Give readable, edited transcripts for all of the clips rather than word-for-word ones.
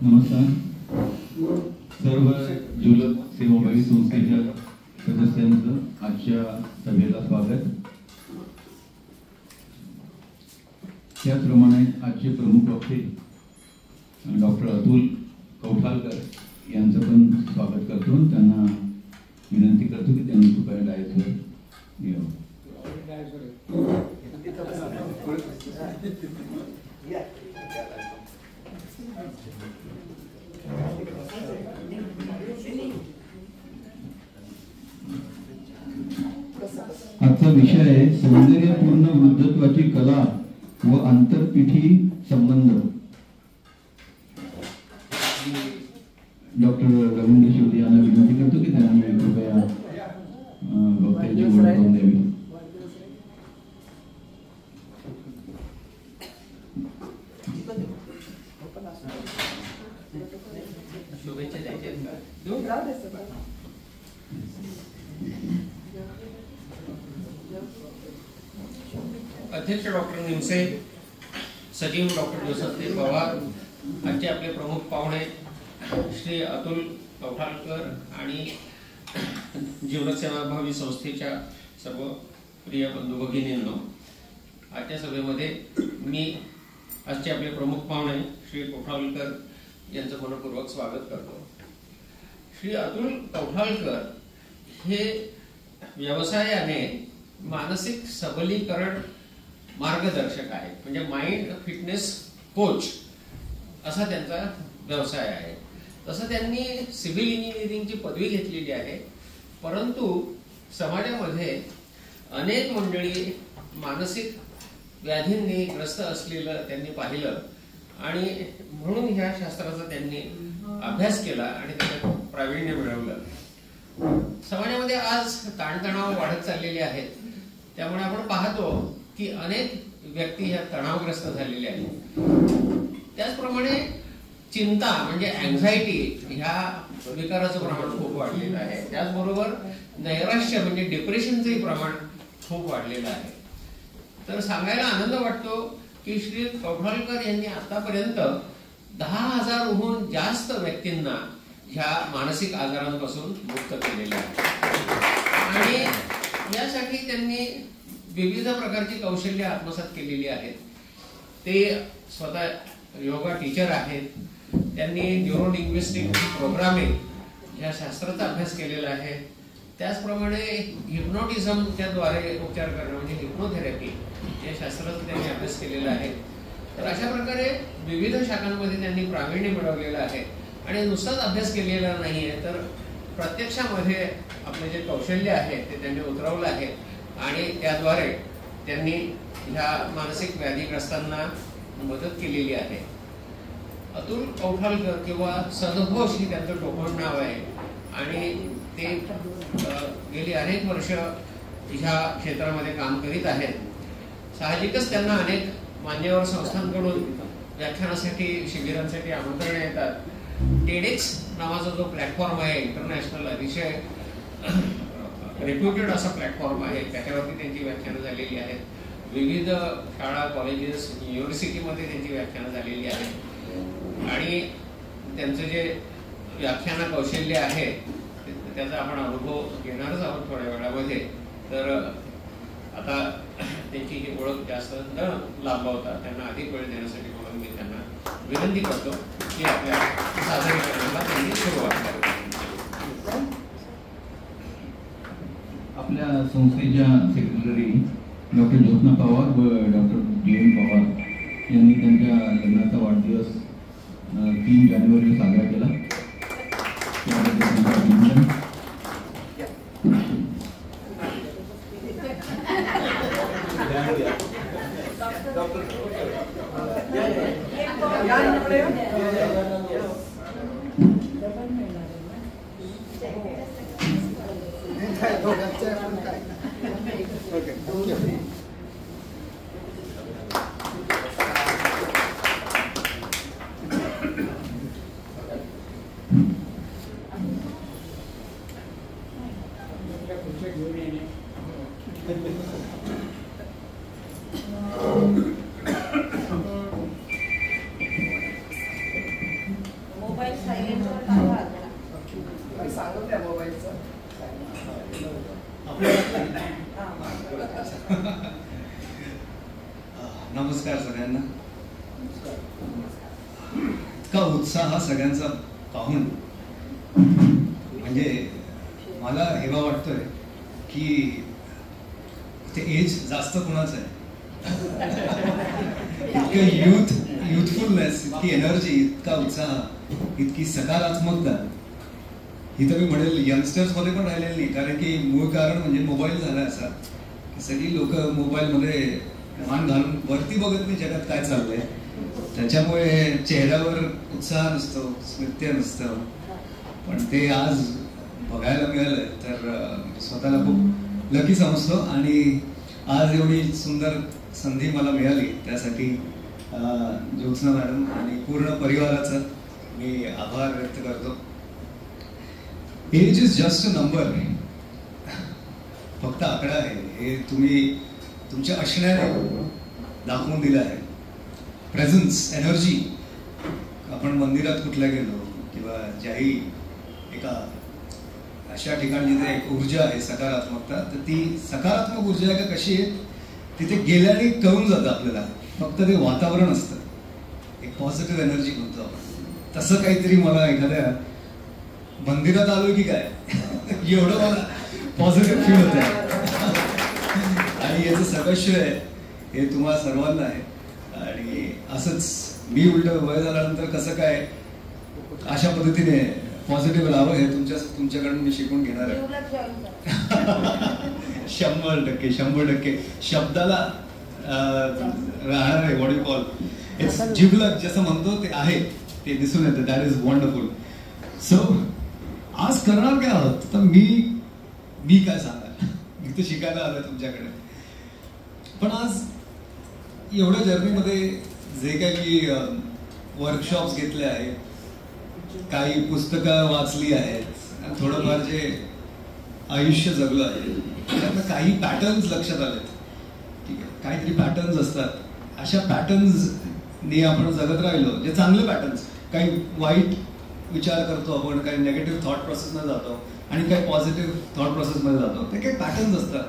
नमस्कार. सर्व ज्युलक सेवाभावी संस्थेच्या सदस्यांचं आजच्या सभेला स्वागत. त्याचप्रमाणे आजचे प्रमुख वक्ते डॉक्टर अतुल कौठालकर यांचं पण स्वागत करतो. त्यांना विनंती करतो की त्यांनी कृपया डायसवर यावं. आजचा विषय आहे सौंदर्यपूर्ण वृद्धत्वाची कला व आंतरपिठी संबंध. डॉक्टर रवींद्र शिवदे यांना विनंती करतो की त्यांनी कृपया वक्त्याची ओळख करून द्यावी. अध्यक्ष डॉक्टर निमसे, सचिव डॉक्टर जोसेफ पवार, आजचे आपले प्रमुख पाहुणे श्री अतुल कौठालकर आणि जीवनक सेवाभावी संस्थेच्या सर्व प्रिय बंधू भगिनींनो, आजच्या सभेमध्ये मी आजचे आपले प्रमुख पाहुणे श्री कौठालकर यांचं मनपूर्वक स्वागत करतो. श्री अतुल कौठालकर हे व्यवसायाने मानसिक सबलीकरण मार्गदर्शक आहे, म्हणजे माइंड फिटनेस कोच असा त्यांचा व्यवसाय आहे. तसं त्यांनी सिव्हिल इंजिनिअरिंगची पदवी घेतलेली आहे. परंतु समाजामध्ये अनेक मंडळी मानसिक व्याधींनी ग्रस्त असलेलं त्यांनी पाहिलं आणि म्हणून ह्या शास्त्राचा त्यांनी अभ्यास केला आणि त्याच्यात प्रावीण्य मिळवलं. समाजामध्ये आज ताणतणाव वाढत चाललेले आहेत. त्यामुळे आपण पाहतो की अनेक व्यक्ती ह्या तणावग्रस्त झालेल्या आहेत. त्याचप्रमाणे चिंता म्हणजे अँझायटी ह्या विकाराचं प्रमाण खूप वाढलेलं आहे. त्याचबरोबर नैराश्य म्हणजे डिप्रेशनचंही प्रमाण खूप वाढलेलं आहे. तर सांगायला आनंद वाटतो की श्री कौठालकर यांनी आतापर्यंत 10,000हून जास्त व्यक्तींना ह्या मानसिक आजारांपासून मुक्त केलेले आहे आणि यासाठी त्यांनी विविध प्रकारची कौशल्य आत्मसात केलेली आहेत. ते स्वतः योगा टीचर आहेत. त्यांनी न्यूरो लिंग्विस्टिक प्रोग्रामिंग या शास्त्राचा अभ्यास केलेला आहे. त्याचप्रमाणे हिप्नोटिझमच्या द्वारे उपचार करणं म्हणजे हिप्नोथेरपी या शास्त्राचा त्यांनी अभ्यास केलेला आहे. तर अशा प्रकारे विविध शाखांमध्ये त्यांनी प्रावीण्य मिळवलेलं आहे आणि नुसताच अभ्यास केलेला नाही आहे, तर प्रत्यक्षामध्ये आपले जे कौशल्य आहे ते त्यांनी उतरवलं आहे आणि त्याद्वारे त्यांनी ह्या मानसिक व्याधीग्रस्तांना मदत केलेली आहे. अतुल कौठालकर किंवा सदघोष ही त्यांचं टोपण नाव आहे आणि ते गेली अनेक वर्ष ह्या क्षेत्रामध्ये काम करीत आहेत. साहजिकच त्यांना अनेक मान्यवर संस्थांकडून व्याख्यानासाठी शिबिरांसाठी आमंत्रण येतात. टेडेक्स नावाचा जो प्लॅटफॉर्म आहे इंटरनॅशनल अतिशय रेप्युटेड असा प्लॅटफॉर्म आहे, त्याच्यावरती त्यांची व्याख्यानं झालेली आहेत. विविध शाळा कॉलेजेस युनिव्हर्सिटीमध्ये त्यांची व्याख्यानं झालेली आहेत आणि त्यांचं जे व्याख्यान कौशल्य आहे त्याचा आपण अनुभव घेणारच आहोत थोड्या वेळामध्ये. तर आता त्यांची ही ओळख जास्त न लांबवता त्यांना अधिक वेळ देण्यासाठी म्हणून मी त्यांना विनंती करतो की आपल्या सादरीकरणाला त्यांनी सुरुवात करावी. आपल्या संस्थेच्या सेक्रेटरी डॉक्टर ज्योत्ना पवार व डॉक्टर DM पवार यांनी त्यांच्या लग्नाचा वाढदिवस 3 जानेवारीला साजरा केला. मोबाईल सायलेंटवर टाका. सांगत त्या मोबाईलचं. नमस्कार सगळ्यांना. इतका उत्साह सगळ्यांचा पाहून म्हणजे मला हेवा वाटतोय की ते एज जास्त कोणाचं आहे. इतकं युथफुलनेस, इतकी एनर्जी, इतका उत्साह, इतकी सकारात्मकता ही तर मी म्हणेल यंगस्टर्स मध्ये पण राहिलेली नाही. कारण की मूळ कारण म्हणजे मोबाईल झाला असा की सगळी लोक मोबाईलमध्ये मान घालून वरती बघत नाही जगात काय चाललंय. त्याच्यामुळे चेहऱ्यावर उत्साह नसतो, स्मित्य नसतं. पण ते आज बघायला मिळालं तर स्वतःला खूप लकी समजतो. आणि आज एवढी सुंदर संधी मला मिळाली त्यासाठी ज्योत्स्ना मॅडम आणि पूर्ण परिवाराचा मी आभार व्यक्त करतो. Age is just a number, फक्त आकडा आहे. हे तुम्ही तुमच्या असण्याने दाखवून दिलं आहे. Presence, energy. आपण मंदिरात कुठल्या गेलो किंवा ज्याही एका अशा ठिकाणी जिथे एक ऊर्जा आहे, सकारात्मकता, तर ती सकारात्मक ऊर्जा आहे का कशी आहे तिथे गेल्याने कळून जातं आपल्याला. फक्त ते वातावरण असतं, एक पॉझिटिव्ह एनर्जी म्हणतो आपण. तसं काहीतरी मला एखाद्या मंदिरात आलो की काय एवढं मला पॉझिटिव्ह फील होत आहे. आणि याचं सगळं श्रेय हे तुम्हा सर्वांना आहे. आणि असंच मी उलट वय झाल्यानंतर कसं काय अशा पद्धतीने पॉझिटिव्ह राहावं हे तुमच्याकडून मी शिकून घेणार आहे. 100% शब्दाला राहणार आहे. व्हॉट यू कॉल इट्स जिवलग जसं म्हणतो ते आहे, ते दिसून येतं. That is wonderful. सो आज करणार काय आहोत तर मी काय सांगणार, मी तर शिकायला आलोय तुमच्याकडे. पण आज एवढ्या जर्नीमध्ये जे काही मी वर्कशॉप्स घेतले आहेत, काही पुस्तकं वाचली आहेत, थोडंफार जे आयुष्य जगलं आहे त्यातनं काही पॅटर्न्स लक्षात आलेत. ठीक आहे, काहीतरी पॅटर्न्स असतात. अशा पॅटर्न्सनी आपण जगत राहिलो, जे चांगले पॅटर्न्स, काही वाईट विचार करतो आपण, काही नेगेटिव्ह थॉट प्रोसेसमध्ये जातो आणि काही पॉझिटिव्ह थॉट प्रोसेसमध्ये जातो. ते काही पॅटर्न्स असतात.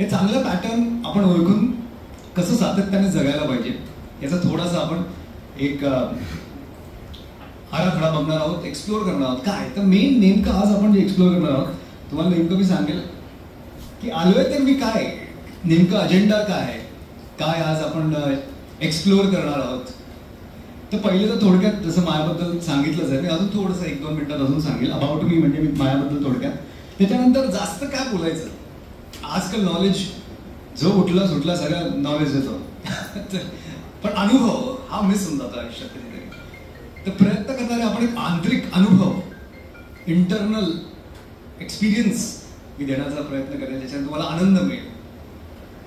हे चांगलं पॅटर्न आपण ओळखून कसं सातत्याने जगायला पाहिजे याचा थोडासा आपण एक आराखडा बघणार आहोत, एक्सप्लोर करणार आहोत. काय तर नेमकं आज आपण जे एक्सप्लोर करणार आहोत तुम्हाला नेमकं मी सांगेल की आलोय तर मी काय, नेमकं अजेंडा काय, काय आज आपण एक्सप्लोर करणार आहोत. तर पहिले तर थोडक्यात जसं माझ्याबद्दल सांगितलंच आहे, मी अजून थोडंसं 1-2 मिनिटात अजून सांगेल अबाउट मी, म्हणजे मी माझ्याबद्दल थोडक्यात. त्याच्यानंतर जास्त काय बोलायचं. आजकाल नॉलेज जो उठला सुटला सगळं नॉलेज देतो पण अनुभव हा मिस होऊन जातो आयुष्यात कधीतरी. तर प्रयत्न करणारे आपण एक आंतरिक अनुभव, इंटरनल एक्सपिरियन्स मी देण्याचा प्रयत्न करेन, ज्याच्याने तुम्हाला आनंद मिळेल.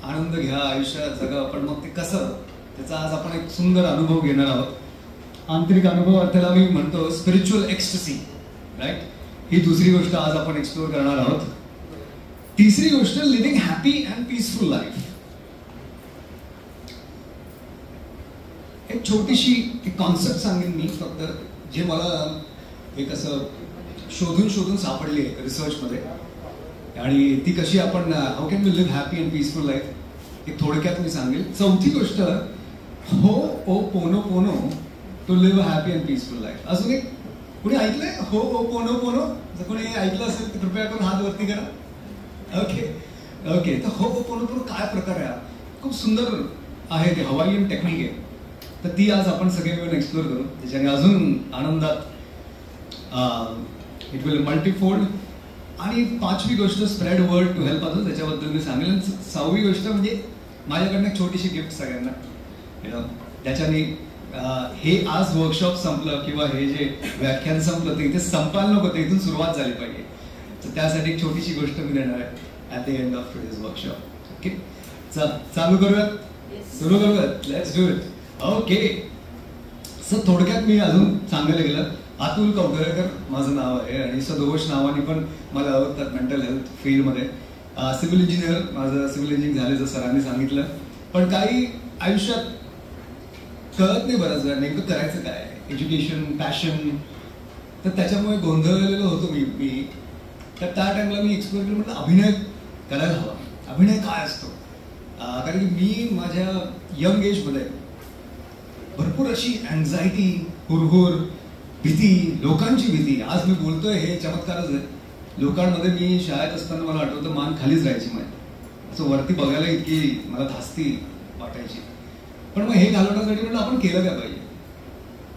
आनंद घ्या, आयुष्यात जगा. पण मग ते कसं, त्याचा आज आपण एक सुंदर अनुभव घेणार आहोत. आंतरिक अनुभव अर्थाला मी म्हणतो स्पिरिच्युअल एक्स्टसी, राईट. ही दुसरी गोष्ट आज आपण एक्सप्लोर करणार आहोत. तिसरी गोष्ट living happy and peaceful life. एक छोटीशी एक कॉन्सेप्ट सांगेन मी, फक्त जे मला एक असं शोधून सापडली आहे रिसर्चमध्ये. आणि ती कशी आपण how can we live happy and peaceful life एक थोडक्यात मी सांगेल. चौथी गोष्ट, Ho'oponopono to live happy and peaceful life. अजून एक कुणी ऐकलंय हो ओ पोनो पोनो? जर कोणी ऐकलं असेल तर कृपया करून हात वरती करा. ओके. तर हो ओ पोनो पोनो काय प्रकार आहे? खूप सुंदर आहे, ते हवाईयन टेक्निक आहे. तर ती आज आपण सगळे मिळून एक्सप्लोर करू, त्याच्याने अजून आनंदात इट विल मल्टीफोल्ड. आणि 5वी गोष्ट spread word to help others, त्याच्याबद्दल मी सांगेल. 6वी गोष्ट म्हणजे माझ्याकडनं एक छोटीशी गिफ्ट सगळ्यांना. त्याच्याने हे आज वर्कशॉप संपलं किंवा हे जे व्याख्यान संपलं ते इथे संपायला नको, ते इथून सुरुवात झाली पाहिजे. तर त्यासाठी एक छोटीशी गोष्ट मी देणार आहे at the end of today's workshop. Okay, चालू करूयात, सुरू करूयात. Let's do it. Okay. Sir थोडक्यात मी अजून सांगायला गेलं, अतुल कवठेकर माझं नाव आहे आणि सदोष नावाने पण मला ओळखतात मेंटल हेल्थ फील्डमध्ये. सिव्हिल इंजिनियर, माझं सिव्हिल इंजिनिअरिंग झालं जसं सरांनी सांगितलं. पण काही आयुष्यात कळत नाही बऱ्याच वेळा नेमकं करायचं काय, एज्युकेशन, पॅशन. तर त्याच्यामुळे गोंधळलेलो होतो मी. तर त्या टाइमला मी एक्सप्लोर केलं, म्हटलं अभिनय करायला हवा. अभिनय काय असतो, कारण की मी माझ्या यंग एजमध्ये भरपूर अशी अँझायटी, हुरहुर, भीती, लोकांची भीती. आज मी बोलतोय हे चमत्कारच आहे. लोकांमध्ये मी शाळेत असताना मला आठवतं मान खालीच राहायची माझी, असं वरती बघायला इतकी मला धास्ती वाटायची. पण मग हे घालवण्यासाठी म्हटलं आपण केलं काय पाहिजे.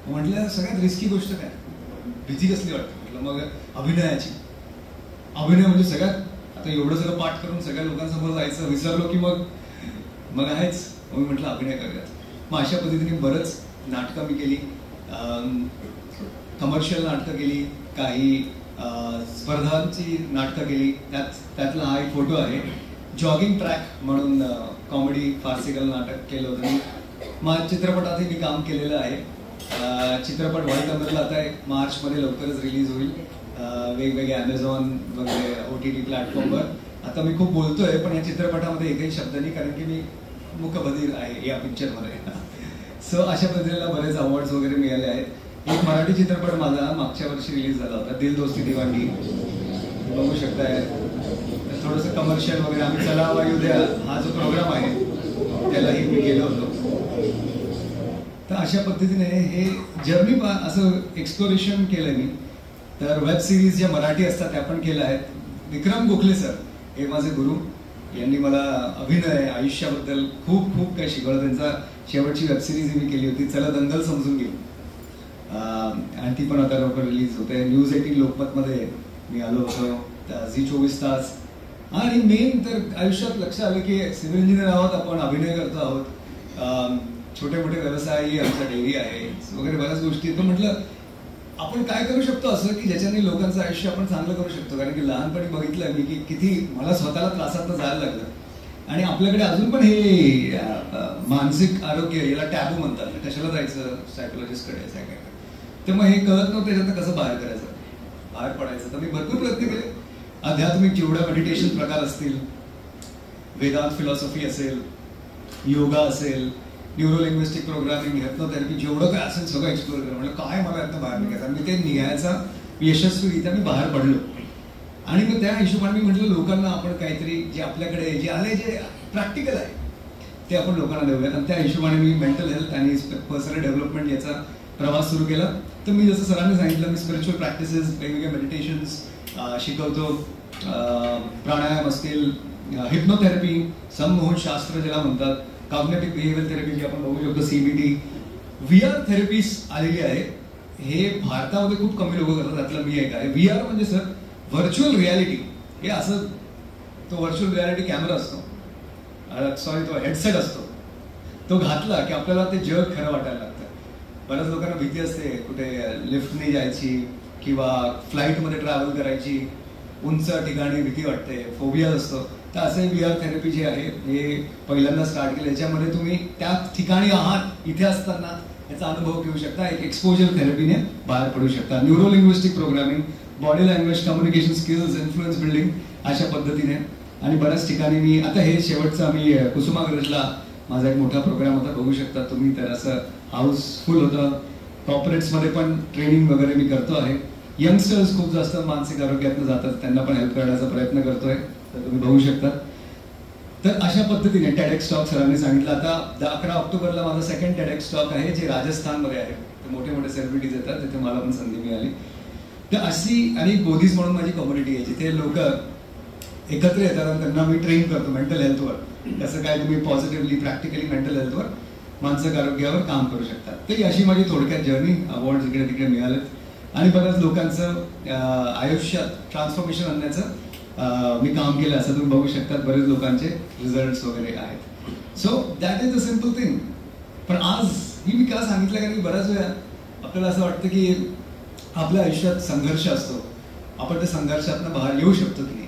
म्हटलं सगळ्यात रिस्की गोष्ट काय, भीती कसली वाटते. म्हटलं मग अभिनयाची. अभिनय म्हणजे सगळ्यात, आता एवढं सगळं पाठ करून सगळ्या लोकांसमोर जायचं विसरलो की मग आहेच. मग मी म्हटलं अभिनय करूयात. मग अशा पद्धतीने बरंच नाटकं मी केली, कमर्शियल नाटकं केली, काही स्पर्धांची नाटकं केली. त्यातला हा एक फोटो आहे. जॉगिंग ट्रॅक म्हणून कॉमेडी फार्सिकल नाटक केलं होतं मी. माझ्या चित्रपटातही मी काम केलेलं आहे. चित्रपट व्हाईट अमरला आता मार्चमध्ये लवकरच रिलीज होईल वेगवेगळ्या अमेझॉन वगैरे OTT प्लॅटफॉर्मवर. आता मी खूप बोलतोय पण या चित्रपटामध्ये एकही शब्द नाही, कारण की मी मूकबधीर आहे या पिक्चरमध्ये. सो अशा पद्धतीला बरेच अवॉर्ड्स वगैरे मिळाले आहेत. एक मराठी चित्रपट माझा मागच्या वर्षी रिलीज झाला होता, दिल दोस्ती दिवानगी, बघू शकताय. थोडंसं कमर्शियल वगैरे. आम्ही चला हवा येऊ द्या हा जो प्रोग्राम आहे त्यालाही मी गेलो होतो. तर अशा पद्धतीने हे जर्नी असं एक्सप्लोरेशन केलंय मी. तर वेब सिरीज ज्या मराठी असतात त्या पण केल्या आहेत. विक्रम गोखले सर हे माझे गुरु, यांनी मला अभिनय आयुष्याबद्दल खूप खूप काही शिकवलं. त्यांचा शेवटची वेब सिरीज मी केली होती, चला दंगल समजून घेऊ, आणि ती पण आता लवकर रिलीज होते. न्यूज 18 लोकमतमध्ये मी आलो होतो, झी 24 तास. आणि मेन तर आयुष्यात लक्ष आलं की सिव्हिल इंजिनियर आहोत आपण, अभिनय करतो आहोत, छोटे मोठे व्यवसायही, आमचा डेअरी आहे वगैरे बऱ्याच गोष्टी. तर म्हटलं आपण काय करू शकतो असं की ज्याच्याने लोकांचं आयुष्य आपण चांगलं करू शकतो. कारण की लहानपणी बघितलं मी की किती मला स्वतःला त्रासात जायला लागलं. आणि आपल्याकडे अजून पण हे मानसिक आरोग्य याला टॅबू म्हणतात, कशाला जायचं सायकोलॉजिस्टकडे काय. तर मग हे कळत नव्हतं त्याच्यात कसं बाहेर करायचं, बाहेर पडायचं. तर मी भरपूर प्रयत्न केले. आध्यात्मिक जेवढ्या मेडिटेशन प्रकार असतील, वेदांत फिलॉसॉफी असेल, योगा असेल, न्यूरो लिंग्विस्टिक प्रोग्रामिंग, हिप्नोथेरपी, जेवढं काय असेल सगळं एक्सप्लोर केलं. म्हणजे काय मला यातनं बाहेर निघायचं. मी ते निघायचा यशस्वीरित्या मी बाहेर पडलो. आणि मग त्या हिशोबाने मी म्हटलं लोकांना आपण काहीतरी जे आपल्याकडे जे आले, जे प्रॅक्टिकल आहे ते आपण लोकांना देऊयात. आणि त्या हिशोबाने मी मेंटल हेल्थ आणि पर्सनल डेव्हलपमेंट याचा प्रवास सुरू केला. तर मी जसं सरांनी सांगितलं, मी स्पिरिच्युअल प्रॅक्टिसेस, वेगवेगळे मेडिटेशन्स शिकवतो. प्राणायाम असतील, हिप्नोथेरपी, संमोहन शास्त्र ज्याला म्हणतात, कॉग्निटिव्ह बिहेवियर थेरपी जी आपण बघू शकतो, CBT, VR थेरपीज आलेली आहे. हे भारतामध्ये खूप कमी लोक करतात, त्यातलं मी एक आहे. VR म्हणजे सर व्हर्च्युअल रियालिटी. हे असं तो व्हर्च्युअल रियालिटी कॅमेरा असतो, सॉरी तो हेडसेट असतो, तो घातला की आपल्याला ते जग खरं वाटायला लागतं. बऱ्याच लोकांना भीती असते कुठे लिफ्टने जायची किंवा फ्लाईटमध्ये ट्रॅव्हल करायची, उंच ठिकाणी भीती वाटते, फोबिया असतो. तर असे VR थेरपी जे आहे हे पहिल्यांदा स्टार्ट केलं. याच्यामध्ये तुम्ही त्या ठिकाणी आहात, इथे असताना याचा अनुभव घेऊ शकता. एक एक्सपोजर थेरपीने बाहेर पडू शकता. Neuro linguistic programming, body language, communication skills, influence building, अशा पद्धतीने. आणि बऱ्याच ठिकाणी मी आता हे शेवटचं आम्ही कुसुमाग्रजला माझा एक मोठा प्रोग्राम होता, बघू शकता तुम्ही. तर असं हाऊसफुल होतं. कॉर्पोरेट्समध्ये पण ट्रेनिंग वगैरे मी करतो आहे. यंगस्टर्स खूप जास्त मानसिक आरोग्यातनं जातात, त्यांना पण हेल्प करण्याचा प्रयत्न करतोय, तर तुम्ही बघू शकता. तर अशा पद्धतीने TEDx टॉक सरांनी सांगितलं. आता 11 ऑक्टोबरला माझा सेकंड TEDx टॉक आहे, जे राजस्थानमध्ये आहे. तर मोठे मोठे सेलिब्रिटीज येतात, तिथे मला पण संधी मिळाली. तर अशी आणि बोधीज म्हणून माझी कम्युनिटी आहे, जिथे लोक एकत्र येतात आणि त्यांना मी ट्रेन करतो मेंटल हेल्थवर. कसं काय तुम्ही पॉझिटिव्हली प्रॅक्टिकली मेंटल हेल्थवर, मानसिक आरोग्यावर काम करू शकतात. तर अशी माझी थोडक्यात जर्नी. अवॉर्ड इकडे तिकडे मिळाले आणि बऱ्याच लोकांचं आयुष्यात ट्रान्सफॉर्मेशन आणण्याचं मी काम केलं, असं तुम्ही बघू शकतात. बरेच लोकांचे रिझल्ट्स वगैरे आहेत. So that is the simple thing. पण आज ही मी का सांगितलं, कारण की बऱ्याच वेळा आपल्याला असं वाटतं की आपल्या आयुष्यात संघर्ष असतो, आपण त्या संघर्षातनं बाहेर येऊ शकतो की नाही.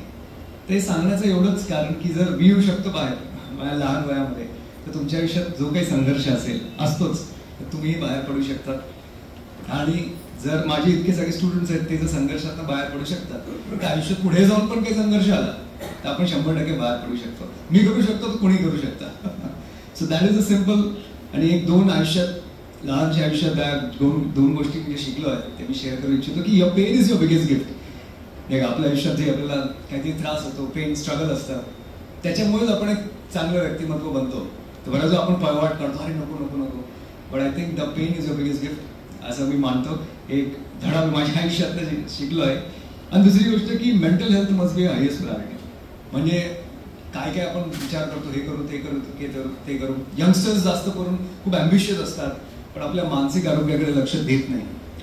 ते सांगण्याचं एवढंच कारण की जर मी येऊ शकतो बाहेर माझ्या लहान वयामध्ये, तर तुमच्या आयुष्यात जो काही संघर्ष असेल असतोच, तर तुम्हीही बाहेर पडू शकतात. आणि जर माझे इतके सगळे स्टुडंट्स आहेत ते जर संघर्षातनं बाहेर पडू शकतात, तर आयुष्यात पुढे जाऊन पण काही संघर्ष आला तर आपण 100% बाहेर पडू शकतो. मी करू शकतो तर कोणी करू शकता. So that is a simple. आणि एक दोन आयुष्यात लहानशा आयुष्यात दोन गोष्टी मी शिकलो आहे ते मी शेअर करू इच्छितो की your pain is your biggest gift. एक आपल्या आयुष्यात जे आपल्याला काहीतरी त्रास होतो, पेन, स्ट्रगल असतं, त्याच्यामुळेच आपण एक चांगलं व्यक्तिमत्व बनतो. तर बऱ्याच आपण पळवाट काढतो, अरे नको नको नको. But I think the pain is your biggest gift असं मी मानतो. एक धडा मी माझ्या आयुष्यातलं शिकलो आहे. आणि दुसरी गोष्ट की mental health must be highest priority. म्हणजे काय काय आपण विचार करतो, हे करू ते करू ते करू. यंगस्टर्स जास्त करून खूप ॲम्बिशियस असतात पण आपल्या मानसिक आरोग्याकडे लक्ष देत नाही.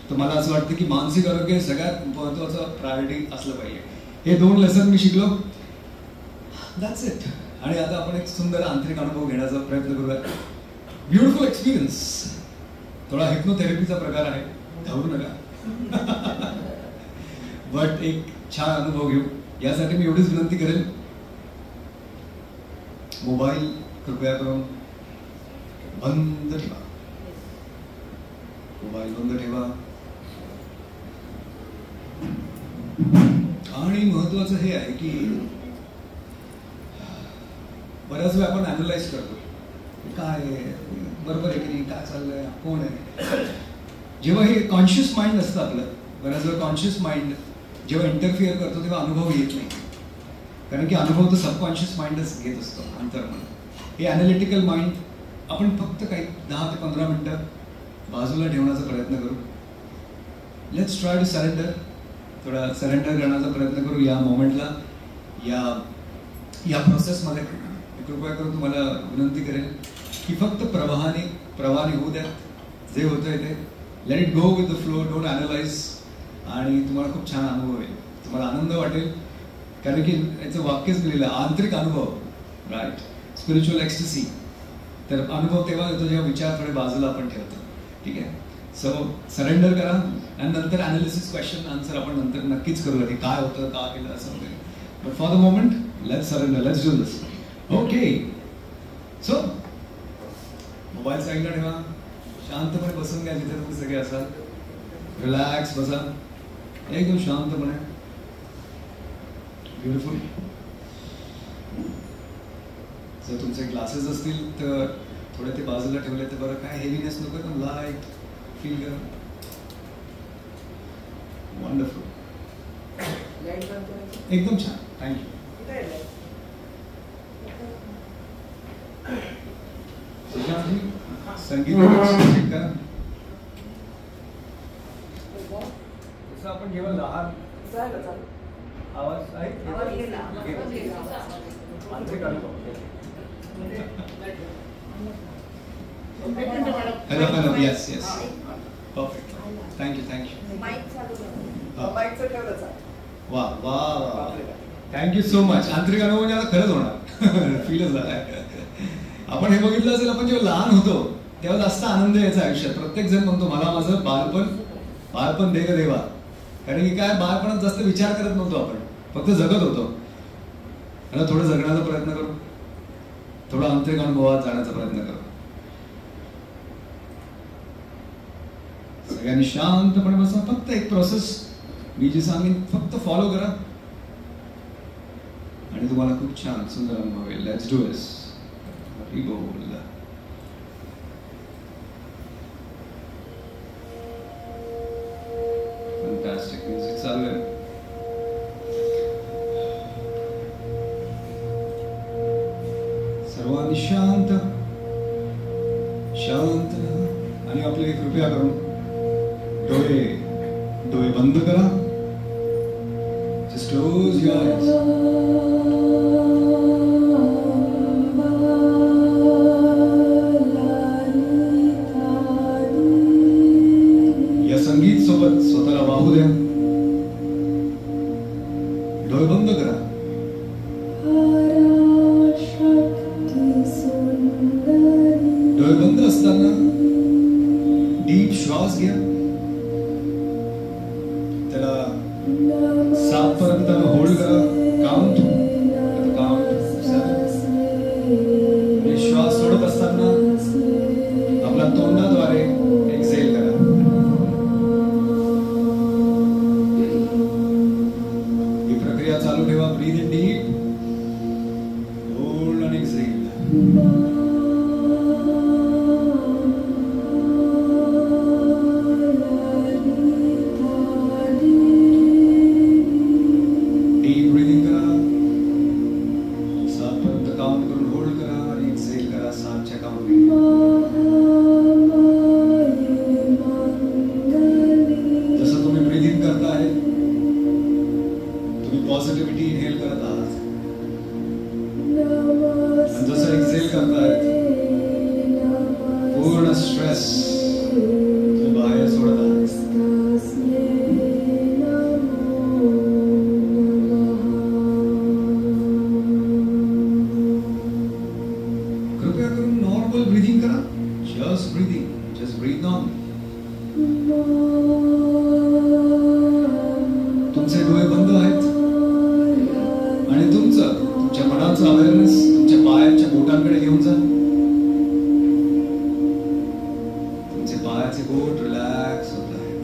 तर मला असं वाटतं की मानसिक आरोग्य सगळ्यात महत्त्वाचं प्रायोरिटी असलं पाहिजे. हे दोन लेसन मी शिकलो. That's it. आणि आता आपण एक सुंदर आंतरिक अनुभव घेण्याचा प्रयत्न करूया. Beautiful experience. थोडा हिप्नोथेरपीचा प्रकार आहे, घाबरू नका. बट एक छान अनुभव घेऊ यासाठी मी एवढीच विनंती करेल, मोबाईल कृपया करून बंद ठेवा. मोबाईल बंद ठेवा. आणि महत्वाचं हे आहे की बऱ्याच वेळा आपण अॅनालाइज करतो काय बरोबर आहे की नाही, काय चाललंय, कोण आहे. जेव्हा हे कॉन्शियस माइंड असतं आपलं, बऱ्याच वेळा कॉन्शियस माइंड जेव्हा इंटरफिअर करतो तेव्हा अनुभव येत नाही. कारण की अनुभव तर सबकॉन्शियस माइंडच घेत असतो, अंतर्मन. हे अॅनालिटिकल माइंड आपण फक्त काही 10 ते 15 मिनिटं बाजूला ठेवण्याचा प्रयत्न करू. Let's try to surrender. थोडा सरेंडर करण्याचा प्रयत्न करू या मोमेंटला, या प्रोसेसमध्ये. कृपया करून तुम्हाला विनंती करेन की फक्त प्रवाहाने होऊ द्या. जे होतंय ते let it go with the flow. Don't analyse. आणि तुम्हाला खूप छान अनुभव येईल, तुम्हाला आनंद वाटेल. कारण की याचं वाक्यच दिलेलं आहे, आंतरिक अनुभव, राईट, स्पिरिच्युअल एक्स्टसी. तर अनुभव तेव्हा येतो जेव्हा विचार थोडे बाजूला आपण ठेवतो. ठीक आहे. सो सरेंडर करा आणि नंतर अनालिसिस, क्वेश्चन, आन्सर आपण नंतर नक्कीच करूया की काय होतं, का केलं, असं वगैरे. But for the moment let's surrender, let's do this. Okay. So mobile साईडला ठेवा. शांतपणे बसून घ्या जिथे तुम्ही सगळे असाल. रिलॅक्स बसा एकदम शांतपणे. ब्युटिफुल. जर तुमचे ग्लासेस असतील तर थोडे ते बाजूला ठेवले तर बरं. काय हेवीनेस नको, एकदम लाईट फील करा. वंडरफुल. एकदम छान. थँक्यू. संगीत चेक करा. जसं आपण जेव्हा लहान आवाज आहे hello. Yes yes. Perfect. Thank you. माईकचं ठेवलंच आहे. वा वा वा. Thank you so much. आंतरिक अनुभव म्हणजे आता खरंच होणार. फीलच झालाय. आपण हे बघितलं असेल, आपण जेव्हा लहान होतो तेव्हा जास्त आनंद यायचा आयुष्यात. प्रत्येक जण म्हणतो मला माझं बालपण दे ग देवा. कारण की काय, बालपणात जास्त विचार करत नव्हतो आपण, फक्त जगत होतो. आता थोडं जगण्याचा प्रयत्न करू, थोडा आंतरिक अनुभवात जाण्याचा प्रयत्न करू. सगळ्यांनी शांतपणे बसा. फक्त एक प्रोसेस मी जी सांगेन फक्त फॉलो करा आणि तुम्हाला खूप छान सुंदर अनुभव येईल. लेट्स डू दिस. हरी बोल. फॅन्टास्टिक म्युझिक चालू आहे. सर्वांनी शांत शांत. आणि आपले कृपया करून डोळे बंद करा. Just close your eyes. या संगीत सोबत स्वतःला वाहू द्या. डोळे बंद करा. डोळे बंद असताना डीप श्वास घ्या. त्याला 7 पर्यंत होल्ड करा. काउंट 7. श्वास सोडत असताना आपल्या तोंडाद्वारे एक्झेल करा. ही प्रक्रिया चालू ठेवा. Breathe in deep. होल्ड आणि एक्झेल. डीप ब्रीदिंग करा. 7 पर्यंत काउंट करून होल्ड करा आणि एक्सेल करा 7च्या काउंटने. जसं तुम्ही ब्रीदिंग करताय तुम्ही पॉझिटिव्हिटी इनहेल करत आहात आणि जसं एक्सेल करताय पूर्ण स्ट्रेस तुम्ही बाहेर सोडत आहात. कृपया करून नॉर्मल ब्रीदिंग करा. Just breathing, just breathe on. तुमचे डोळे बंद आहेत आणि तुमच्या मनाचं अवेअरनेस तुमच्या पायाच्या बोटांकडे घेऊन जा. तुमचे पायाचे बोट रिलॅक्स होत आहेत,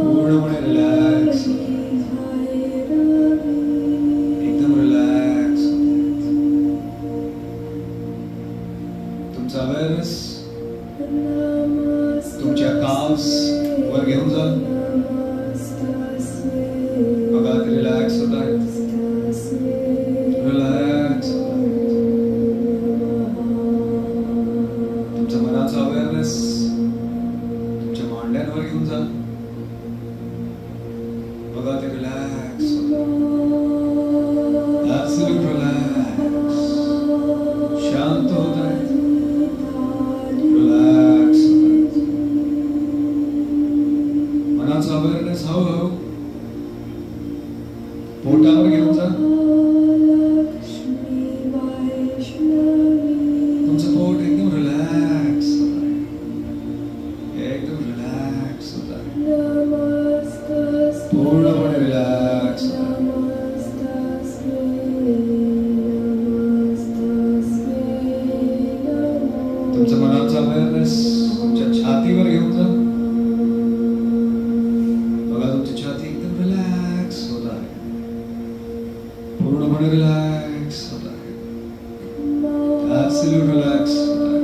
पूर्णपणे रिलॅक्स होत आहेत, एकदम रिलॅक्स होत आहेत. तुमचा अवेअरनेस तुमच्या काव्स वर घेऊन जा. बघा ते रिलॅक्स होत आहेत, रिलॅक्स होत आहेत. तुमच्या मनाचा अवेअरनेस तुमच्या मांड्यांवर घेऊन जा. बघा ते रिलॅक्स होत आहेत, ऍब्सोल्यूट रिलॅक्स, शांत होत आहेत, रिलॅक्स होत आहेत. मनाचा अवेअरनेस हळूहळू पोटावर घेऊन जा. तुमचं पोट एकदम रिलॅक्स होत आहे, एकदम रिलॅक्स होत आहे, पूर्णपणे रिलॅक्स होत आहे. तुमचं मनाचा अवेअरनेस तुमच्या छातीवर घेऊन जा. बघा तुमची छाती एकदम रिलॅक्स होत आहे, पूर्णपणे रिलॅक्स होत आहे, ऍब्सोल्यूट रिलॅक्स होत आहे.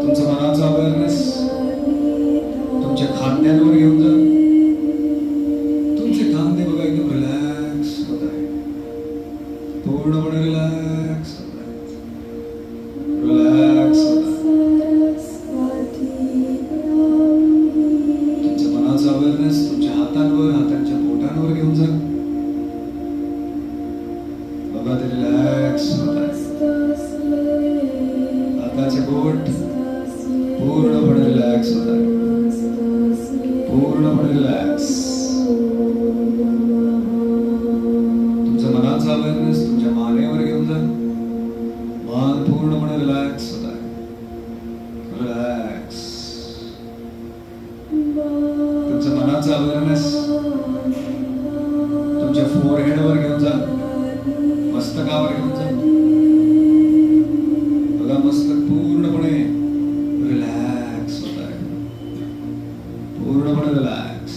तुमचं मनाचा अवेअरनेस तुमच्या खांद्यांवर घेऊन जा. तुमचे खांदे बघा एकदम रिलॅक्स होत आहे, पूर्णपणे रिलॅक्स होत आहेत, रिलॅक्स होत आहे. तुमच्या मनाचा अवेअरनेस तुमच्या हातांवर, हातांच्या बोटांवर घेऊन जा. बघा ते रिलॅक्स होत आहे. हाताचे बोट पूर्णपणे रिलॅक्स होत आहे, पूर्णपणे रिलॅक्स. तुमच्या मनाचा अवेअरनेस तुमच्या मानेवर घेऊन जा. मान पूर्णपणे रिलॅक्स होत आहे, रिलॅक्स. तुमच्या मनाचा अवेअरनेस तुमच्या फोरहेडवर घेऊन जा, मस्तकावर घेऊन जा. बघा मस्तक पूर्णपणे रिलॅक्स होत आहे, पूर्णपणे रिलॅक्स.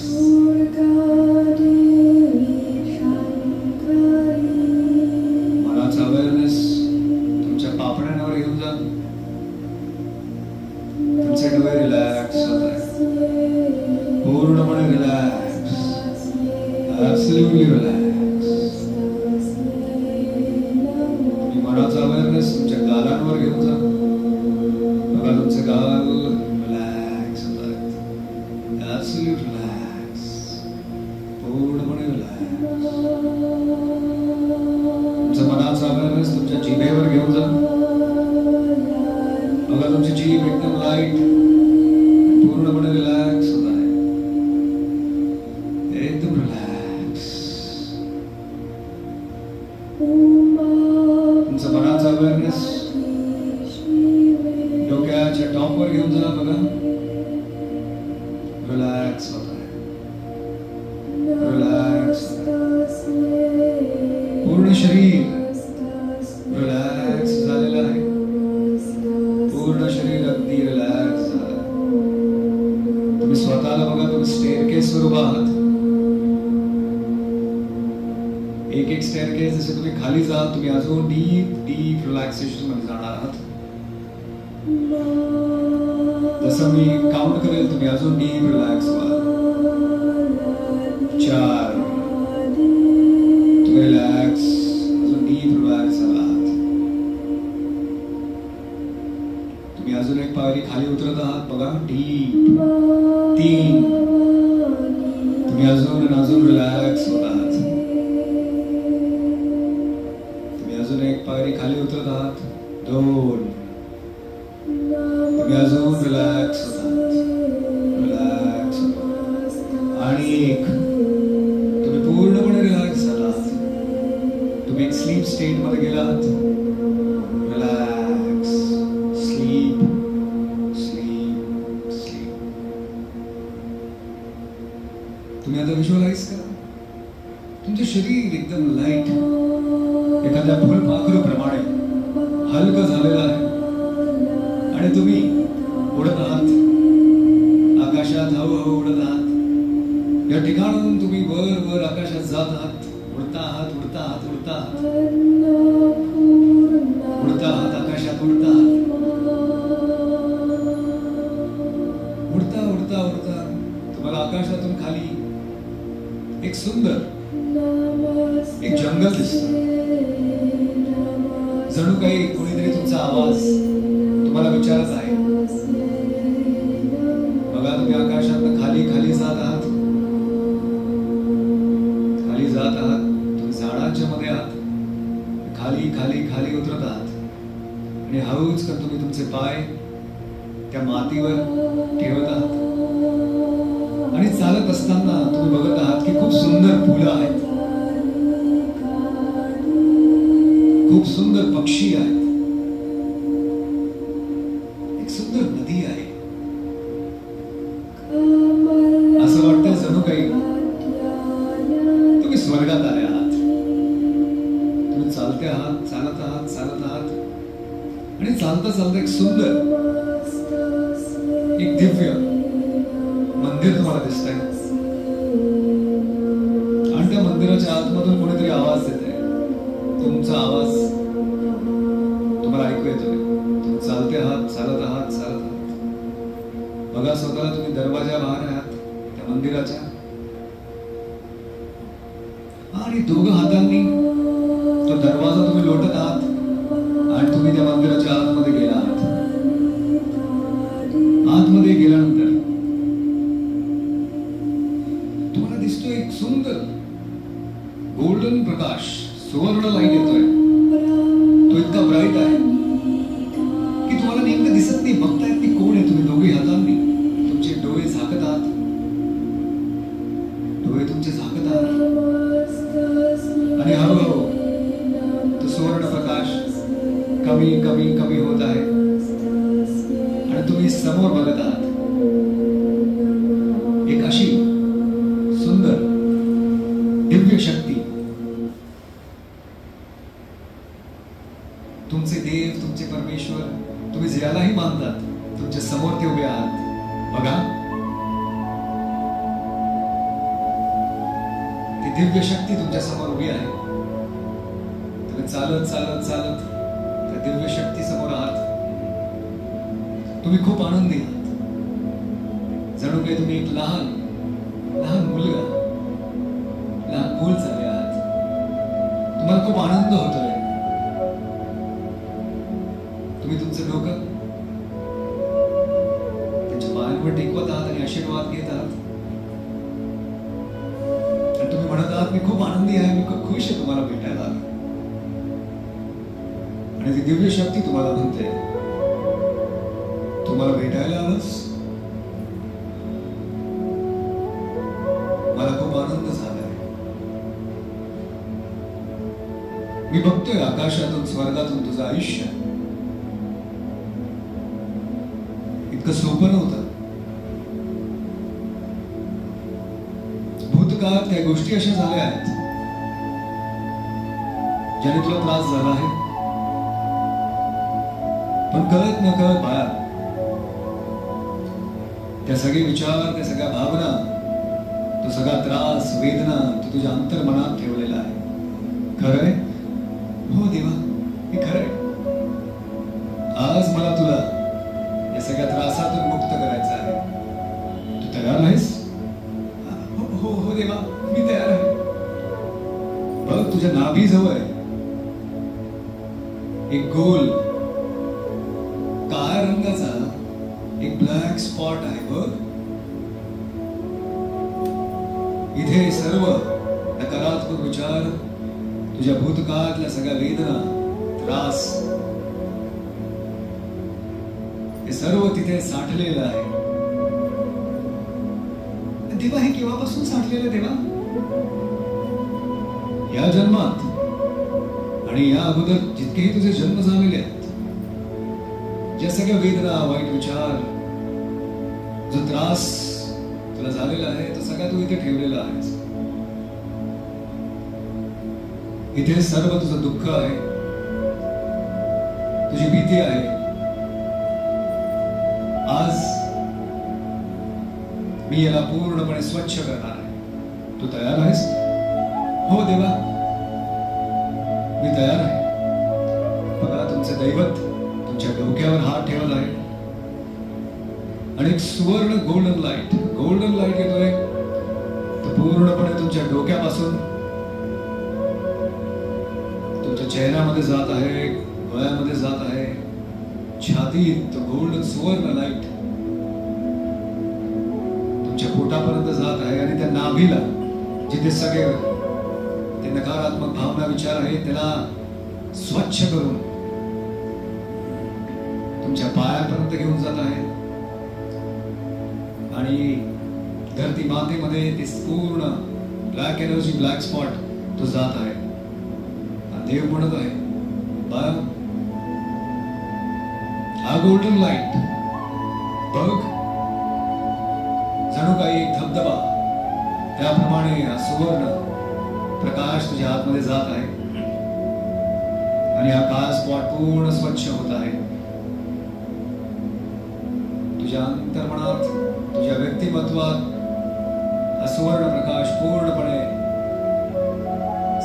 मनाचा अवेअरनेस तुमच्या पापण्यांवर घेऊन जा. तुमचे डोळे रिलॅक्स होत आहे, पूर्णपणे रिलॅक्स, ऍब्सोल्युटली रिलॅक्स. मनाचा अवेअरनेस तुमच्या गालांवर घेऊन जा. बघा तुमचे गाल रिलॅक्स होत आहेत, ऍब्सोल्यूट रिलॅक्स, पूर्णपणे रिलॅक्स. तुमच्या मनाचा अवेअरनेस तुमच्या जिभेवर घेऊन जा. बघा तुमची जीभ एकदम लाईट, पूर्णपणे रिलॅक्स होत आहे, एकदम रिलॅक्स. तुमचा मनाचा अवेअरनेस डोक्याच्या टॉपवर घेऊन जा. बघा रिलॅक्स होत आहे, रिलॅक्स होत आहे. पूर्ण शरीर रिलॅक्स झालेलं आहे, पूर्ण शरीर अगदी रिलॅक्स झालं. तुम्ही स्वतःला बघा, तुम्ही स्टेअरकेसवर उभा आहात. एक एक स्टेअरकेस जसे तुम्ही खाली जाल तुम्ही अजून डीप डीप रिलॅक्सेशन मध्ये जाणार आहात. जसं मी काउंट करेल तुम्ही अजून डीप रिलॅक्स व्हा. 4 तुम्ही रिलॅक्स, अजून डीप रिलॅक्स आहात. तुम्ही अजून एक पायरी खाली उतरत आहात बघा, डीप. 3 तुम्ही अजून रिलॅक्स होत आहात. तुम्ही अजून एक पायरी खाली उतरत आहात. 2 तुम्ही अजून रिलॅक्स होत आहात. रिलॅक्स आणि 1 तुम्ही पूर्णपणे रिलॅक्स झालात. तुम्ही एक स्लीप स्टेट मध्ये गेलात. Relax, sleep, sleep, sleep. तुम्ही आता विज्युअलाइज करा तुमचे शरीर एकदम लाईट एखाद्या फुलपाखरूप्रमाणे हलकं झालेलं आहे आणि तुम्ही उडत आहात आकाशात. हळूहळू उडत आहात. या ठिकाणाहून तुम्ही वर वर आकाशात जात आहात. उडता आहात, उडता आहात, उडता आहात, उडता आहात, आकाशात उडता आहात. उडता उडता उडता तुम्हाला आकाशातून खाली एक सुंदर एक जंगल दिसतं. जणू काही कोणीतरी तुमचा आवाज तुम्हाला विचारत आहे. बघा तुम्ही आकाशात खाली खाली जात आहात. खाली जात आहात. तुम्ही झाडांच्या मध्ये आहात. खाली खाली खाली उतरत आहात आणि हळूच कर तुम्ही तुमचे पाय त्या मातीवर ठेवत आहात आणि चालत असताना तुम्ही बघत आहात की खूप सुंदर फुलं आहेत, खूप सुंदर पक्षी आहेत, एक सुंदर नदी आहे. असं वाटतं जणू काही तुम्ही स्वर्गात आले आहात. तुम्ही चालते आहात, चालत आहात, चालत आहात आणि चालता चालता एक सुंदर एक दिव्य मंदिर तुम्हाला दिसतंय आणि त्या मंदिराच्या आतमधून कोणीतरी आवाज देते. तुमचा आवाज तुम्हाला ऐकू येतोय. तुम्ही चालते आहात, चालत आहात, चालत आहात. बघा स्वतःला तुम्ही दरवाजा बाहेर आहात त्या मंदिराच्या आणि दोघं हातांनी तो दरवाजा तुम्ही लोटत आहात आणि तुम्ही त्या मंदिराच्या आतमध्ये गेला आहात. आतमध्ये गेल्यानंतर तुम्हाला दिसतोय एक सुंदर गोल्डन प्रकाश, सुवर्ण लाईट येतोय. तो इतका ब्राईट आहे की तुम्हाला नेमकं दिसत नाही. बघतायत की कोण आहे. तुम्ही दोघे हातांनी तुमचे डोळे झाकत आहात. डोळे तुमचे झाकत आहात आणि हळूहळू तो सुवर्ण प्रकाश कमी कमी कमी होत आहे आणि तुम्ही समोर बघत आहात एक अशी सुंदर दिव्य शक्ती. तुमचे देव, तुमचे परमेश्वर, तुम्ही ज्यालाही मानतात तुमच्या समोर ते उभे आहात. बघा ती दिव्य शक्ती तुमच्या समोर उभी आहे. तुम्ही चालत चालत चालत त्या दिव्य शक्ती समोर आहात. तुम्ही खूप आनंदी आहात. जणू काही तुम्ही एक लहान लहान मुलगा, लहान मूल झाले आहात. तुम्हाला खूप आनंद होतोय. तुम्ही तुमचं डोकं त्यांच्या पायांवर टेकवत आहात आणि आशीर्वाद घेत आहात आणि तुम्ही म्हणत आहात मी खूप आनंदी आहे, मी खूप खुश आहे तुम्हाला भेटायला आलो. आणि ती दिव्य शक्ती तुम्हाला म्हणते तुम्हाला भेटायला आलोस, मला खूप आनंद झालाय. मी बघतोय आकाशातून स्वर्गातून तुझं आयुष्य इतकं सोपं नव्हतं. भूतकाळात काही गोष्टी अशा झाल्या आहेत ज्याने तुला त्रास झाला आहे, पण कळत न कळत बाळा त्या सगळे विचार, त्या सगळ्या भावना, तो सगळा त्रास, वेदना तो तुझ्या अंतर्मनात ठेवलेला आहे. खरंय? हो देवा, हे खरंय. सगळ्या त्रासातून मुक्त करायचं आहे. तू तयार आहेस? हो हो हो देवा, मी तयार आहे. बघ, तुझ्या नाभीजवळ एक गोल काळ्या रंगाचा एक ब्लॅक स्पॉट आहे. बघ, इथे सर्व नकारात्मक विचार, तुझ्या भूतकाळातल्या सगळ्या वेदना, त्रास, हे सर्व तिथे साठलेलं आहे. देवा, हे केव्हापासून साठलेलं देवा? या जन्मात आणि या अगोदर जितकेही तुझे जन्म झालेले आहेत, ज्या सगळ्या वेदना, वाईट विचार, जो त्रास तुला झालेला आहे, तो सगळा तू इथे ठेवलेला आहेस. इथे सर्व तुझं दुःख आहे, तुझी भीती आहे. आज मी याला पूर्णपणे स्वच्छ करणार आहे. तू तयार आहेस? हो देवा, मी तयार आहे. बघा, तुमचे दैवत तुमच्या डोक्यावर हात ठेवत आहे आणि एक सुवर्ण गोल्डन लाईट येतोय. तो पूर्णपणे तुमच्या डोक्यापासून तुमच्या चेहऱ्यामध्ये जात आहे, डोळ्यामध्ये जात आहे, छातीत तो गोल्डन सुवर्ण लाईट तुमच्या पोटापर्यंत जात आहे आणि त्या नाभीला, जिथे सगळे ते नकारात्मक भावना, विचार आहे, त्याला स्वच्छ करून तुमच्या पायापर्यंत घेऊन जात आहे. आणि धरती मातेमध्ये ते पूर्ण ब्लॅक एनर्जी, ब्लॅक स्पॉट तो जात आहे. देव म्हणत आहे, बाळा, हा गोल्डन लाईट बघ, जणू काही एक धबधबा, त्याप्रमाणे हा सुवर्ण प्रकाश तुझ्या आतमध्ये जात आहे आणि हा काळा स्पॉट पूर्ण स्वच्छ होत आहे. तुझ्या अंतर्मनात, तुझ्या व्यक्तिमत्वात हा सुवर्ण प्रकाश पूर्णपणे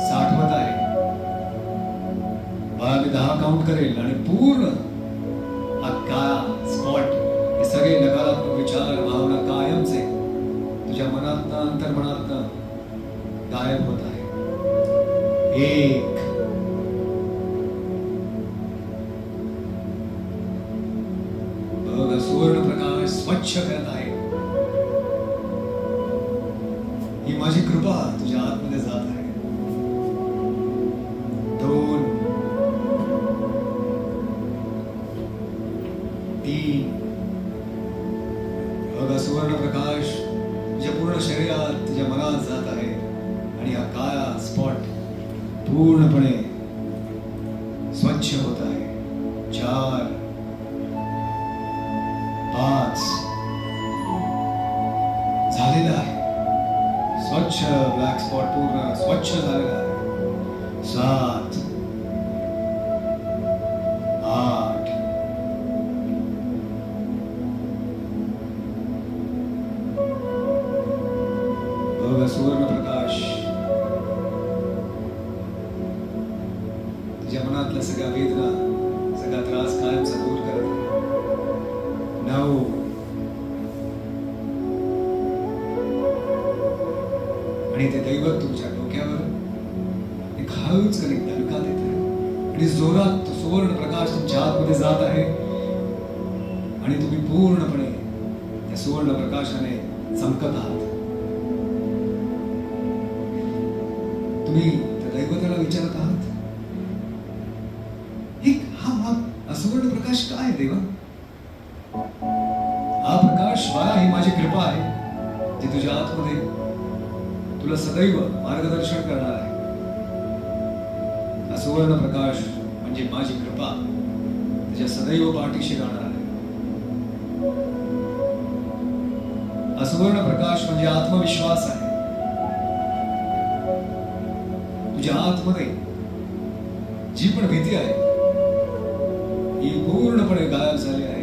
साठवत आहे. बाळा, मी 10 काउंट करेल आणि पूर्ण हा काळा स्पॉट, हे सगळे नकारात्मक विचार, भावना कायमचे तुझ्या मनातनं, अंतर्मनातनं गायब होत आहे. 1, बघ, सुवर्ण प्रकाश स्वच्छ करत आहे. ही माझी कृपा तुझ्या आतमध्ये जात आहे. 2, 3, बघा, सुवर्ण प्रकाश तुझ्या पूर्ण शरीरात, तुझ्या मनात जात आहे आणि हा काळा स्पॉट पूर्णपणे स्वच्छ होत आहे. 4, 5, झालेला आहे. स्वच्छ ब्लॅक स्पॉट पूर्ण स्वच्छ झालेला आहे. 7, 8, बघा, सुवर्ण प्रकाश तुझ्या मनातल्या सगळ्या वेदना, सगळा त्रास कायमचा दूर करत आहे. 9, आणि ते दैवत तुमच्या डोक्यावर एक हळूच दणका देत आहे आणि जोरात तो सुवर्ण प्रकाश तुमच्या आतमध्ये जात आहे आणि तुम्ही पूर्णपणे त्या सुवर्ण प्रकाशाने चमकत आहात. तुम्ही त्या दैवताला विचारत आहात, हा सुवर्ण प्रकाश काय आहे देवा? हा प्रकाश, बाळा, ही माझी कृपा आहे जी तुझ्या आतमध्ये तुला सदैव मार्गदर्शन करणार आहे. हा सुवर्ण प्रकाश म्हणजे माझी कृपा, तुझ्या सदैव पाठीशी राहणार आहे. हा सुवर्ण प्रकाश म्हणजे आत्मविश्वास आहे. तुझ्या आतमध्ये जी पण भीती आहे ही पूर्णपणे गायब झाली आहे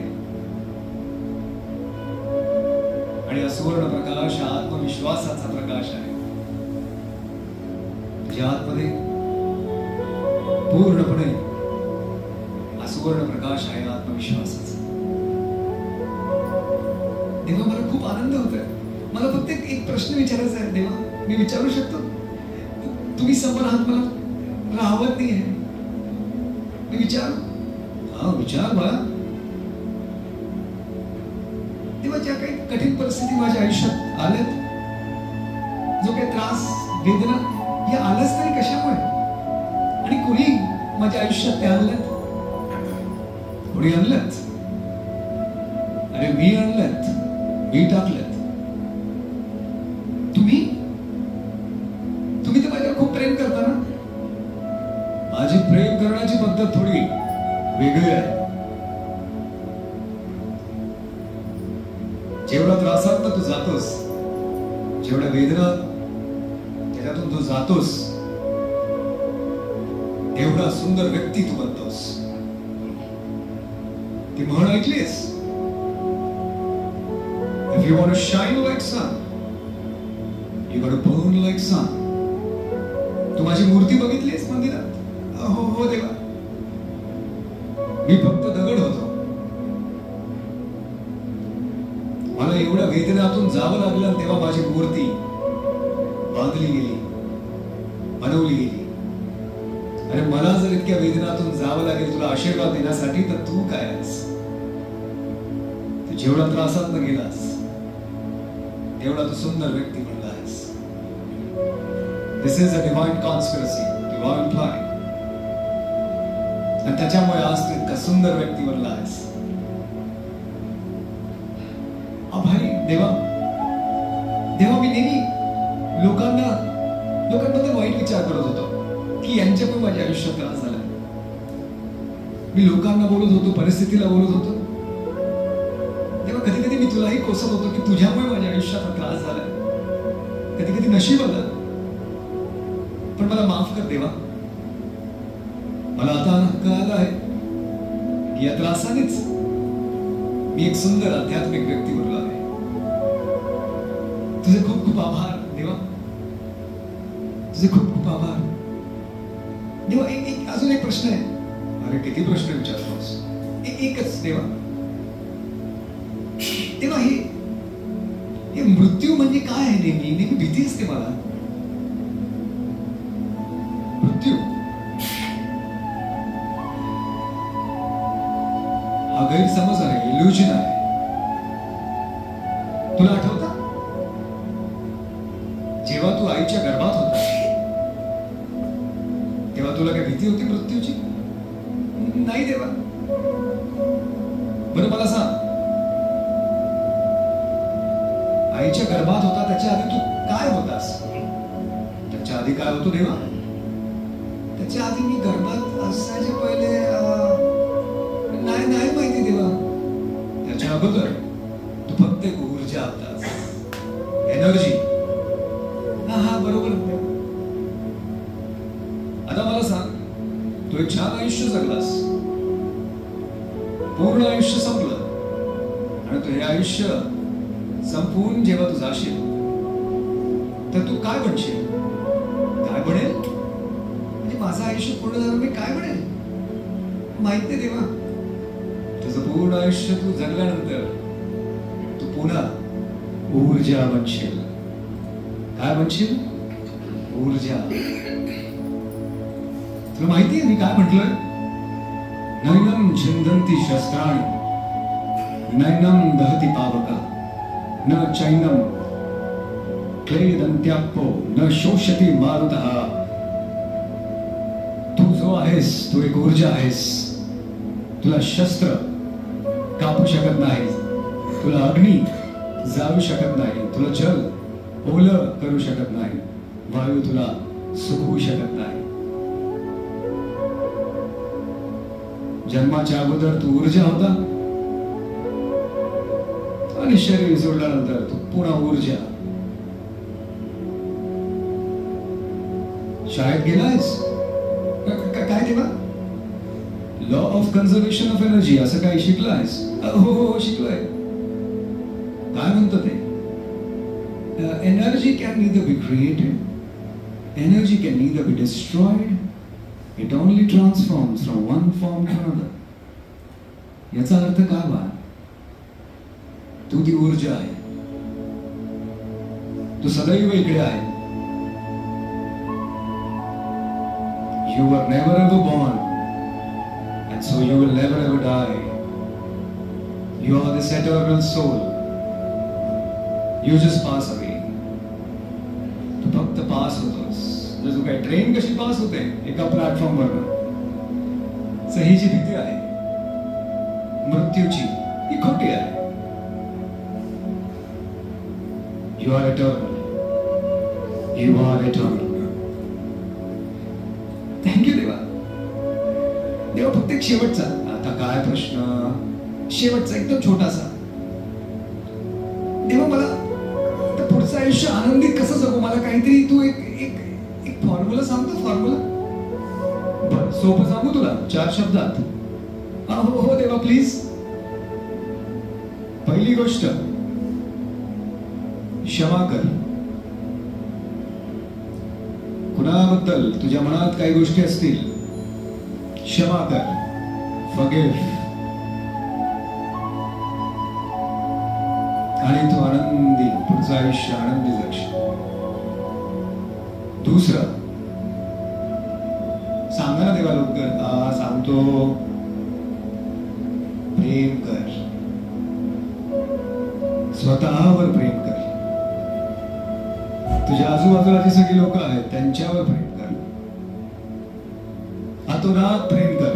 आणि हा सुवर्ण प्रकाश हा आत्मविश्वासाचा प्रकाश आहे. तुझ्या आतमध्ये पूर्णपणे हा सुवर्ण प्रकाश आहे आत्मविश्वासाचा. देवा मला खूप आनंद होतोय. मला फक्त एक प्रश्न विचारायचा आहे देवा, मी विचारू शकतो? तुम्ही समोर आहात, मला राहवत नाही आहे, मी विचारू? हा विचार बाळा. तेव्हा ज्या काही कठीण परिस्थिती माझ्या आयुष्यात आल्यात, जो काही त्रास वेदना हे आलंच नाही कशामुळे, आणि कोणी माझ्या आयुष्यात ते आणल्यात? कोणी आणल्यात? अरे मी आणल्यात, मी टाकल्यात. तुम्ही तर माझ्यावर खूप प्रेम करता ना. माझी प्रेम करण्याची पद्धत थोडी वेगळी आहे. जेवढा त्रासात तू जातोस, जेवढ्या वेदना त्याच्यातून तू जातोस, एवढा सुंदर व्यक्ती तू बनतोस. ती म्हण ऐकलीस? If you want to shine like sun, you got to burn like sun. तू माझी मूर्ती बघितलीस मंदिरात? हो हो देवा, मी फक्त दगड होतो. मला एवढ्या वेदनातून जावं लागलं तेव्हा माझी मूर्ती बांधली गेली, बनवली गेली. अरे मला जर इतक्या वेदनातून जावं लागेल तुला आशीर्वाद देण्यासाठी, तर तू काय आहेस? तू जेवढा त्रासात न गेलास तेवढा तू सुंदर व्यक्ती बनला आहेस. This is a divine conspiracy, divine plan. आणि त्याच्यामुळे आज तू इतका सुंदर व्यक्ती बनला आहेस. आभारी देवा. देवा, मी नेहमी लोकांबद्दल वाईट विचार करत होतो की यांच्यामुळे माझ्या आयुष्यात त्रास झाला. मी लोकांना बोलत होतो, परिस्थितीला बोलत होतो. तेव्हा कधी कधी मी तुलाही कोसत होतो की तुझ्यामुळे माझ्या आयुष्यात हा त्रास झाला. कधी कधी नशीब आलं, पण मला माफ कर देवा. मला आता कळालं आहे की या त्रासानेच मी एक सुंदर आध्यात्मिक व्यक्ती बनलो आहे. तुझे खूप खूप आभार देवा, तुझे खूप खूप आभार देवा. अजून एक प्रश्न आहे. अरे किती प्रश्न विचारतोस? एकच देवा. तेव्हा हे मृत्यू म्हणजे काय आहे? नेहमी भीती असते मला. मृत्यू हा गैरसमज आहे, इल्युजन आहे. तुला आठवतं जेव्हा तू आईच्या गर्भात होता तेव्हा तुला काय भीती होती मृत्यूची? नाही देवा. बरं मला सांग, आईच्या गर्भात होता त्याच्या आधी तू काय होतास? त्याच्या आधी काय होतो देवा? त्याच्या आधी मी गर्भात असायच्या पहिले नाही माहिती देवा. त्याच्या अगोदर तू फक्त एक ऊर्जा होतास, एनर्जी. हा बरोबर. आता मला सांग, तू एक छान आयुष्य जगलास, पूर्ण आयुष्य संपलं, आणि तू हे आयुष्य संपून जेव्हा तू जाशील तर तू काय बनशील? काय बनेल? म्हणजे माझं आयुष्य पूर्ण झालं, मी काय बनेल माहित नाही देवा. तुझं पूर्ण आयुष्य तू जगल्यानंतर तू पुन्हा ऊर्जा बनशील. काय बनशील? ऊर्जा. तुला माहितीये मी काय म्हटलोय? नैनम छिंदन्ति शस्त्राणि नैनम दहति पावका न चैनम क्लेदन्त्यापो न शोषति मारुतः. तू जो आहेस तू एक ऊर्जा आहेस. तुला शस्त्र कापू शकत नाही, तुला अग्नी जाळू शकत नाही, तुला जल ओलं करू शकत नाही, वायू तुला सुकवू शकत नाही. जन्माच्या अगोदर तू ऊर्जा होता, आणि शरीर जोडल्यानंतर तू पुन्हा ऊर्जा. शाळेत गेलायस काय तेव्हा? Law of conservation of energy असं काही शिकलायस? हो शिकलोय. काय म्हणतो ते? Energy can neither be created, energy can neither be destroyed, it only transforms from one form to another. याचा अर्थ काय बा? तू ती ऊर्जा आहे, तू सदैव इकडे आहे. You were never ever born, and so you will never ever die. You are this eternal soul. You just pass away. तू फक्त पास होतोस. जसं काय ट्रेन कशी पास होते एका प्लॅटफॉर्मवर, सहीची भीती आहे, मृत्यूची ही खोटी आहे. You are eternal. You are eternal. Thank you देवा. देवा फक्त एक शेवटचा, आता काय प्रश्न, शेवटचा एकदम छोटासा. देवा मला पुढचं आयुष्य आनंदित कसं जगू, मला काहीतरी तू एक एक एक फॉर्म्युला सांगतो. फॉर्म्युला बरं सोपं सांगू तुला 4 शब्दात. हो हो देवा प्लीज. पहिली गोष्ट, क्षमा कर. कुणाबद्दल तुझ्या मनात काही गोष्टी असतील, क्षमा कर. फॉरगिव्ह. आणि तू आनंदी पुढचं आयुष्य आनंदी जगशील. दुसरं, सांगा ना देवा लवकर. सांगतो, प्रेम कर. स्वतःवर प्रेम कर. तुझ्या आजूबाजूला जी सगळी लोक आहेत त्यांच्यावर प्रेम कर. आतोनात प्रेम कर.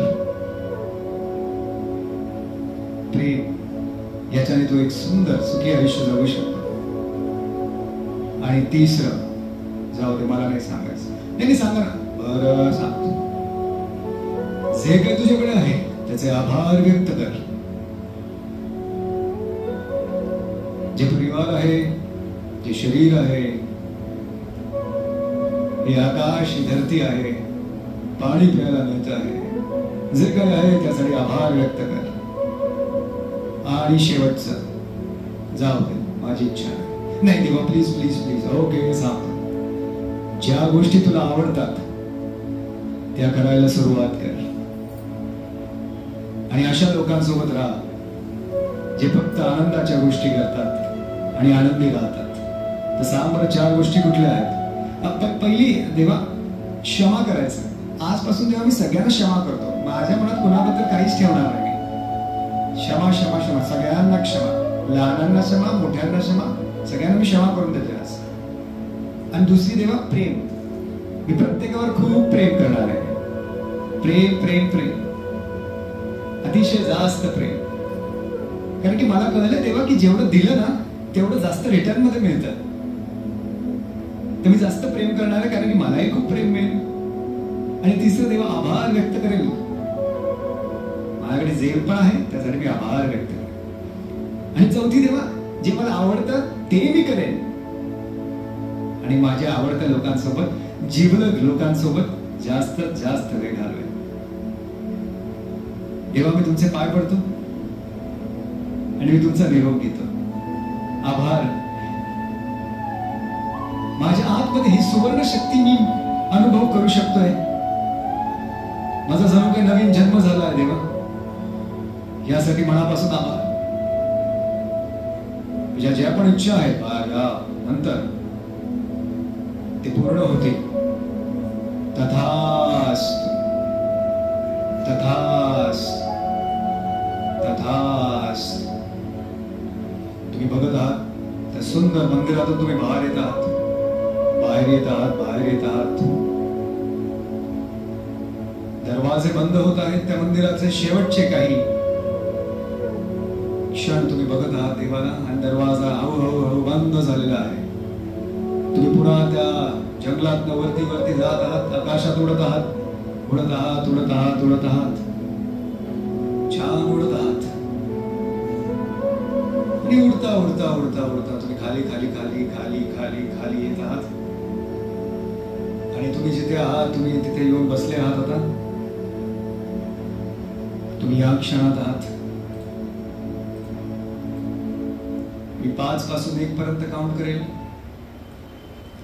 प्रेम याच्याने तू एक सुंदर सुखी आयुष्य जगू शकतो. आणि तिसरं, जाऊ दे मला नाही सांगायचं. नाही सांगा ना. बरं सांगतो. जे काही तुझ्याकडे आहे त्याचे आभार व्यक्त कर. जे परिवार आहे, जे शरीर आहे, हे आकाश, ही धरती आहे, पाणी प्यायला मिळत आहे, जे काही आहे त्यासाठी आभार व्यक्त कर. आणि शेवटचं, जाऊ दे माझी इच्छा नाही देवा प्लीज प्लीज प्लीज. ओके सांग. ज्या गोष्टी तुला आवडतात त्या करायला सुरुवात कर. आणि अशा लोकांसोबत राहा जे फक्त आनंदाच्या गोष्टी करतात आणि आनंदी राहतात. तर सांग बरं 4 गोष्टी कुठल्या आहेत? पहिली देवा, क्षमा करायचं. आजपासून देवा मी सगळ्यांना क्षमा करतो. माझ्या मनात कुणाबद्दल काहीच ठेवणार नाही. क्षमा क्षमा क्षमा, सगळ्यांना क्षमा. लहानांना क्षमा, मोठ्यांना क्षमा, सगळ्यांना मी क्षमा करून देते आज. आणि दुसरी देवा, प्रेम. मी प्रत्येकावर खूप प्रेम करणार आहे. प्रेम प्रेम प्रेम, अतिशय जास्त प्रेम. कारण की मला कळलं देवा की जेवढं दिलं ना तेवढं जास्त रिटर्न मध्ये मिळतं. तर मी जास्त प्रेम करणार आहे कारण की मलाही खूप प्रेम मिळेल. आणि तिसरं देवा, आभार व्यक्त करेल. माझ्याकडे जे पण आहे त्यासाठी मी आभार व्यक्त करेन. आणि चौथी देवा, जे मला आवडतं ते मी करेन. आणि माझ्या आवडत्या लोकांसोबत, जिवलग लोकांसोबत जास्तीत जास्त वेळ घालवेन. देवा मी तुमचे पाय पडतो आणि मी तुमचा निरोप घेतो. आभार. माझ्या आतमध्ये ही सुवर्ण शक्ती मी अनुभव करू शकतोय. माझा जणू काही नवीन जन्म झाला आहे देवा. यासाठी मनापासून आभार. तुझ्या ज्या पण इच्छा आहेत नंतर ते पूर्ण होते. तथास्तु तथास्तु तथास्तु. तुम्ही बघत आहात त्या सुंदर मंदिरातून तुम्ही बाहेर येत आहात. बाहेर येत आहात, बाहेर येत आहात. दरवाजे बंद होत आहेत त्या मंदिराचे. शेवटचे काही क्षण तुम्ही बघत आहात देवाला. आणि दरवाजा हळूहळू बंद झालेला आहे. तुम्ही पुन्हा त्या जंगलात वरती वरती जात आहात. आकाशात उडत आहात, उडत आहात, उडत आहात, उडत आहात. छान उडत आहात. आणि उडता उडता उडता उडता तुम्ही खाली खाली खाली खाली खाली खाली येत आहात. आणि तुम्ही जिथे आहात तुम्ही तिथे येऊन बसले आहात. आता तुम्ही या क्षणात आहात. मी 5 पासून 1 पर्यंत काउंट करेल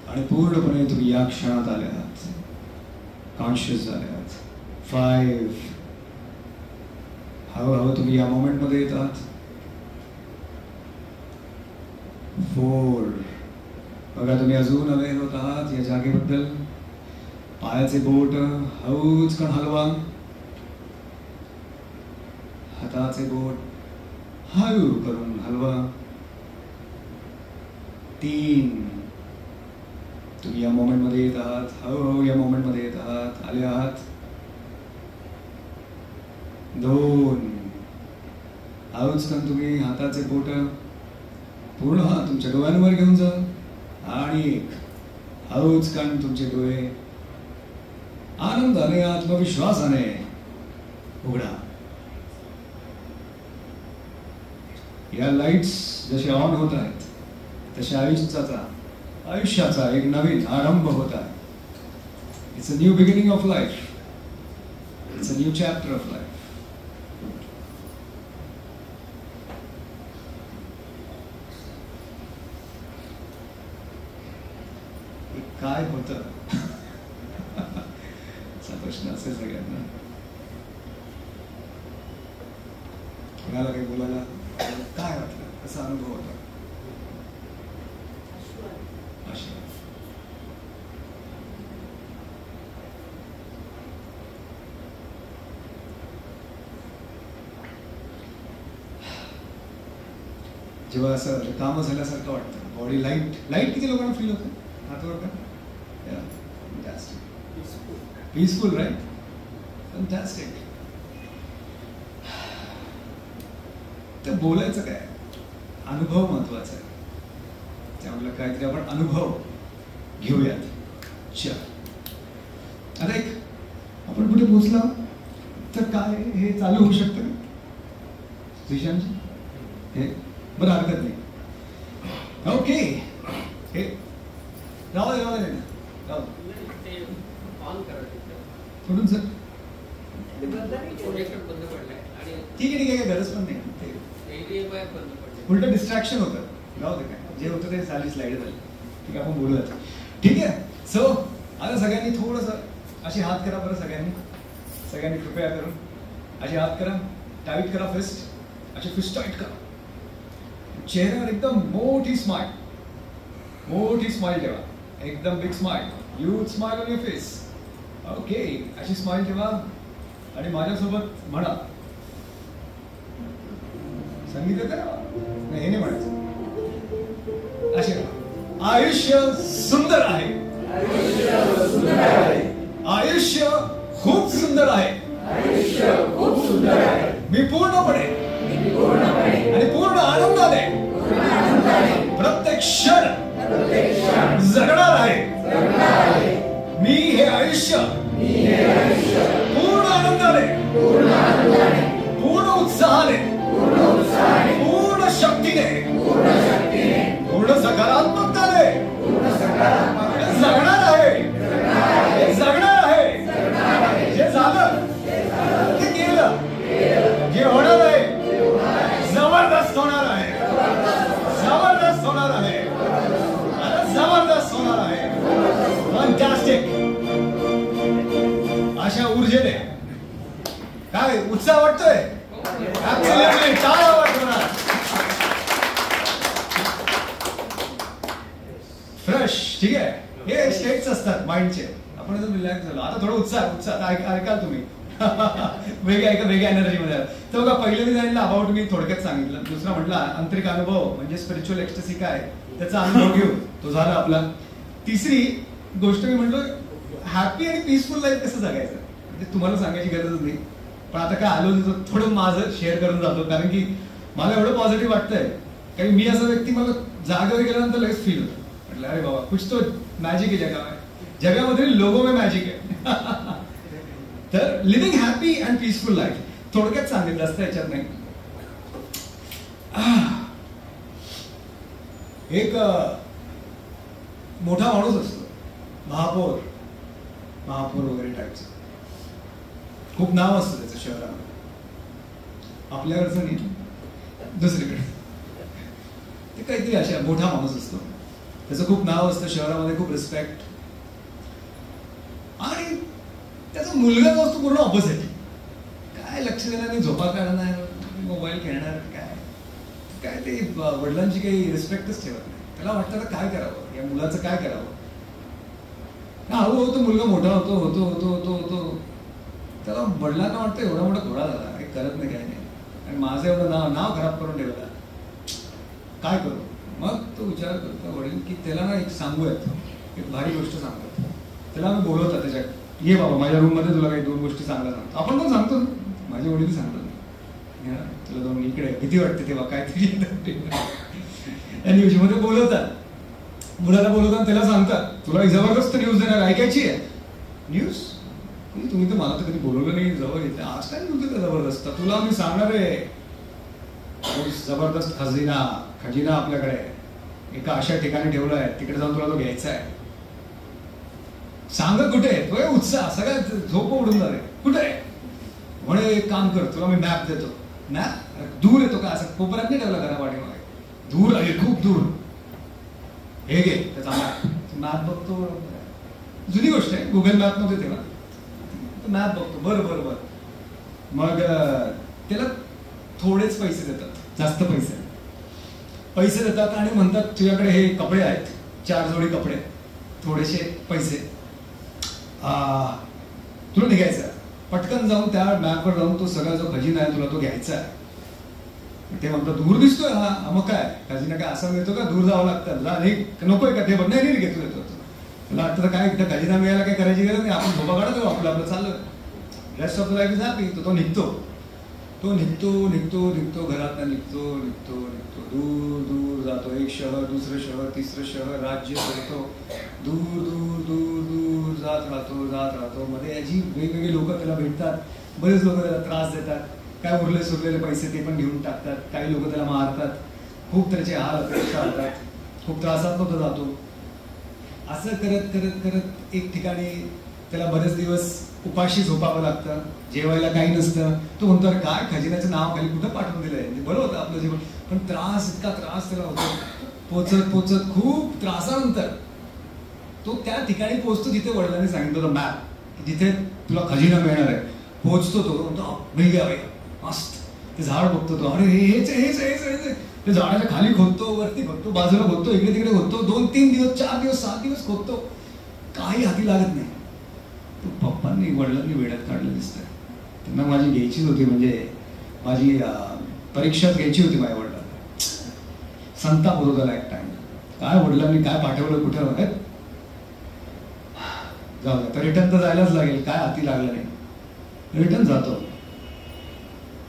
आणि पूर्णपणे तुम्ही या क्षणात आले आहात. कॉन्शियस झाले आहात. 5. हळूहळू तुम्ही या मोमेंट मध्ये येत आहात. 4. बघा तुम्ही अजून अवेअर होत आहात या जागेबद्दल. पायाचे बोट हळूच कण हलवा. हाताचे बोट हळू करून हलवा. 3. तुम्ही या मोमेंट मध्ये येत आहात. हळूहळू या मोमेंट मध्ये येत आहात. आले आहात. 2. हळूच कण तुम्ही हाताचे बोट पूर्ण तुमच्या डोळ्यांवर घेऊन जा. आणि 1. हळूच कण तुमचे डोळे आनंदाने आत्मविश्वासाने उघडा. या लाईट्स जसे ऑन होत आहेत तसे आयुष्याचा एक नवीन आरंभ होत आहे. It's a new beginning of life. It's a new chapter of life. काय होतं असा प्रश्न असेल सगळ्यांना. कोणाला काही बोलायला काय वाटलं, कसा अनुभव होता? जेव्हा असं काम झाल्यासारखं वाटतं, बॉडी लाईट किती लोकांना फील होतं? हातवर का? Peaceful right. फॅन्टॅस्टिक. तर बोलायचं काय, अनुभव महत्वाचा आहे. त्यामुळे काहीतरी आपण अनुभव घेऊयात. चल आता एक आपण कुठे पोहोचला तर काय हे चालू होऊ शकतं का विषयांची? हे बरं, हरकत नाही. ओके, हे राहू दे सोडून सर. ठीक आहे, काय गरज पण नाही. उलट डिस्ट्रॅक्शन होतं. राहू दे, काय जे होतं ते झाली, स्लाइड झाली. ठीक आहे, आपण बोलूयात. ठीक आहे. सो आता सगळ्यांनी थोडंसं अशी हात करा बरं. सगळ्यांनी कृपया करून अशी हात करा. टाईट करा फिस्ट. अशी फिस्ट टाईट करा. चेहऱ्यावर एकदम मोठी स्माइल ठेवा. एकदम big smile. Huge smile on your face. Okay, अशी स्माइल ठेवा आणि माझ्यासोबत म्हणा. संगीत येतं नाही, हे नाही म्हणायचं. असे आयुष्य सुंदर आहे. आयुष्य खूप सुंदर आहे. मी पूर्णपणे आणि पूर्ण आनंदाने प्रत्येक क्षण जगणार आहे. मी हे आयुष्य पूर्ण आनंदाने, पूर्ण उत्साहाने, पूर्ण शक्तीने, पूर्ण सकारात्मकताने जगणार आहे. जे झालं ते गेलं. जे होणार आहे जबरदस्त होणार आहे. फॅन्टॅस्टिक. अशा ऊर्जेने काय उत्साह वाटतोय? टाळ्या वाजवणार. फ्रेश. ठीक आहे, हे स्टेट्स असतात माइंडचे. आपण जर रिलॅक्स झालो आता थोडं उत्साह ऐकाल तुम्ही. वेगळ्या एनर्जी मध्ये. तर बघा, पहिलं मी सांगितलं अबाउट मी थोडक्यात सांगितलं. दुसरा म्हटलं आंतरिक अनुभव म्हणजे स्पिरिच्युअल एक्स्टसी काय, त्याचा अनुभव घेऊ. तो झाला आपला. तिसरी गोष्ट मी म्हटलं हॅपी आणि पीसफुल लाईफ कसं जगायचं. म्हणजे तुम्हाला सांगायची गरजच नाही, पण आता काय आलो थोडं माझं शेअर करून जातो. कारण की मला एवढं पॉझिटिव्ह वाटतंय कारण मी असा व्यक्ती, मला जागेवर गेल्यानंतर लगेच फील होतं. म्हटलं अरे बाबा कुछ तो मॅजिक आहे जगामध्ये लोगो में मॅजिक आहे. तर living happy and peaceful life थोडक्यात सांगितलं असतं, याच्यात नाही. एक मोठा माणूस असतो, महापौर वगैरे टाईपचं. खूप नाव असतं त्याचं शहरामध्ये. आपल्याकडचं नाही, दुसरीकडे. ते काहीतरी अशा मोठा माणूस असतो, त्याचं खूप नाव असतं शहरामध्ये, खूप रिस्पेक्ट. आणि त्याचा मुलगा जो असतो पूर्ण ऑपोजिट. काय लक्ष देणार नाही, झोपा काढणार, मोबाईल खेळणार, काय ते वडिलांची काही रिस्पेक्टच ठेवत नाही. त्याला वाटतं आता काय करावं, या मुलाचं काय करावं. हळूहळू तो मुलगा मोठा होतो होतो होतो होतो होतो त्याला वडिलांना वाटतं एवढा मोठा घोडा झाला, काही करत नाही, काय नाही, आणि माझं एवढं नाव खराब करून ठेवलं, काय करू. मग तो विचार करतो वडील की त्याला ना एक सांगूयात, एक भारी गोष्ट सांगूयात. त्याला आम्ही बोलवतात त्याच्या, ये बाबा माझ्या रूममध्ये तुला काही 2 गोष्टी चांगल्या सांगतो. आपण पण सांगतो, माझे वडील सांगतात तुला 2 इकडे भीती वाटते तेव्हा काय तरी न्यूजमध्ये बोलवतात, मुलाला बोलवतात, त्याला सांगतात तुला एक जबरदस्त न्यूज देणार, ऐकायची आहे. न्यूज? तुम्ही तर मला तर कधी बोलवलं नाही, जवळ येते, आज काय न्यूज आहे जबरदस्त, तुला मी सांगणार आहे जबरदस्त खजिना आपल्याकडे एका अशा ठिकाणी ठेवला आहे, तिकडे जाऊन तुला तो घ्यायचा आहे. सांग कुठे, तो उत्साह सगळ्यात झोप उडून जाते, कुठे आहे म्हणे. एक काम कर, तुला मी मॅप देतो. मॅप? दूर येतो का, असं कोपऱ्यात नाही ठेवला घरा पाठीमागे, दूर आहे, खूप दूर. हे घे त्याचा मॅप बघतो, जुनी गोष्ट आहे, गुगल मॅप नव्हते तेव्हा, मॅप बघतो, बरं बरं बरं. मग त्याला थोडेच पैसे देतात, जास्त पैसे देतात आणि म्हणतात तुझ्याकडे हे कपडे आहेत, 4 जोडी कपडे, थोडेसे पैसे, तुला निघायचं, पटकन जाऊन त्या मॅपवर जाऊन तो सगळा जो खजिना आहे तुला तो घ्यायचा आहे. ते म्हणतात दूर दिसतोय, हा मग काय खजिना काय असा मिळतो का, दूर जावं लागतं, नकोय का ते बघ, नाही घेतो येतो. तुला वाटतं काय खजिना मिळायला काय करायची गरज नाही, आपण झोपा काढतो, आपलं चाललं, rest of life is happy. तो निघतो घरात, निघतो दूर दूर जातो, एक शहर, दुसरं शहर, तिसरं शहर, राज्य करतो, दूर दूर दूर दूर जात राहतो. मध्ये याची वेगवेगळे लोक त्याला भेटतात, बरेच लोक त्याला त्रास देतात, काय उरले सुरलेले पैसे ते पण घेऊन टाकतात, काही लोक त्याला मारतात, खूप त्याचे हाल अपेक्षा होतात, खूप त्रासात तो जातो. असं करत करत करत एक ठिकाणी त्याला बरेच दिवस उपाशी झोपावं लागतं, जेवायला काही नसतं. तो म्हणतो काय खजिन्याचं नाव खाली कुठं पाठवून दिलंय, बरं होतं आपलं जीवन, पण इतका त्रास त्याला होतो. पोचत खूप त्रासानंतर तो त्या ठिकाणी पोहोचतो जिथे वडिलांनी सांगितलं होतं मॅप, जिथे तुला खजिना मिळणार आहे. पोहोचतो तो म्हणतो मिळ गया मस्त. ते झाड बघतो तो, अरे हेच ते झाडाच्या खाली खोदतो, वरती खोदतो, बाजूला खोदतो, इकडे तिकडे खोदतो, 2-3 दिवस 4 दिवस 7 दिवस खोदतो, काही हाती लागत नाही. पप्पांनी वडिलांनी वेड्यात काढलं दिसतंय. त्यांना माझी घ्यायचीच होती, म्हणजे माझी परीक्षाच घ्यायची होती माझ्या वडिलांना. संताप होतो त्याला एक टाइम, काय वडिलांनी काय पाठवलं कुठं, जाऊ आता रिटर्न तर जायलाच लागेल, काय हाती लागलं नाही. रिटर्न जातो,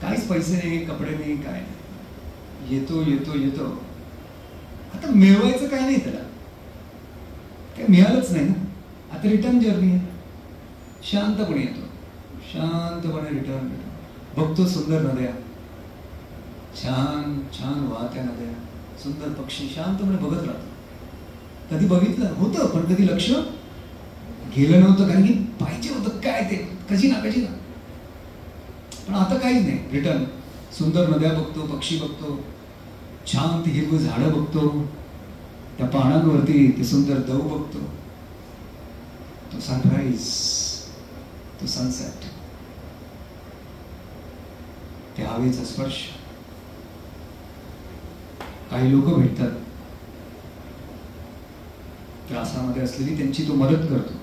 काहीच पैसे नाही, कपडे नाही, काय नाही. येतो आता मिळवायचं काय नाही त्याला, काय मिळालंच नाही ना. आता रिटर्न जर्नी आहे, शांतपणे येतो, शांतपणे रिटर्न बघतो, सुंदर नद्या, छान छान वाहत्या नद्या, सुंदर पक्षी, शांतपणे बघत राहतो. कधी बघितलं होतं पण कधी लक्ष गेलं नव्हतं, कारण की पाहिजे होतं काय ते खजिना. पण आता काहीच नाही. रिटर्न सुंदर नद्या बघतो, पक्षी बघतो, छान ती हिरवी झाडं बघतो, त्या पानांवरती ते सुंदर दव बघतो, तो सनराईज, तो सनसेट, त्या हवेचा स्पर्श. काही लोक भेटतात, त्रासामध्ये असलेली, त्यांची तो मदत करतो.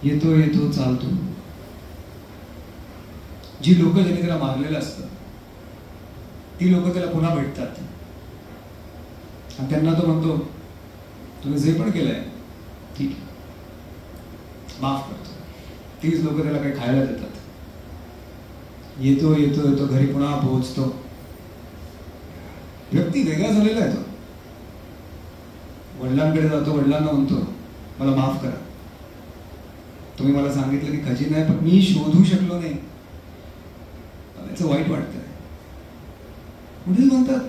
येतो चालतो. जी लोक ज्यांनी त्याला मारलेलं असतं ती लोक त्याला पुन्हा भेटतात आणि त्यांना तो म्हणतो तुम्ही जे पण केलंय ठीक आहे, माफ करतो. तीच लोक त्याला काही खायला देतात. येतो घरी पुन्हा पोहोचतो. व्यक्ती वेगळा झालेला आहे तो. वडिलांकडे जातो, वडिलांना म्हणतो मला माफ करा, तुम्ही मला सांगितलं की खजिना आहे पण मी शोधू शकलो नाही, याचं वाईट वाटतंय. वडील म्हणतात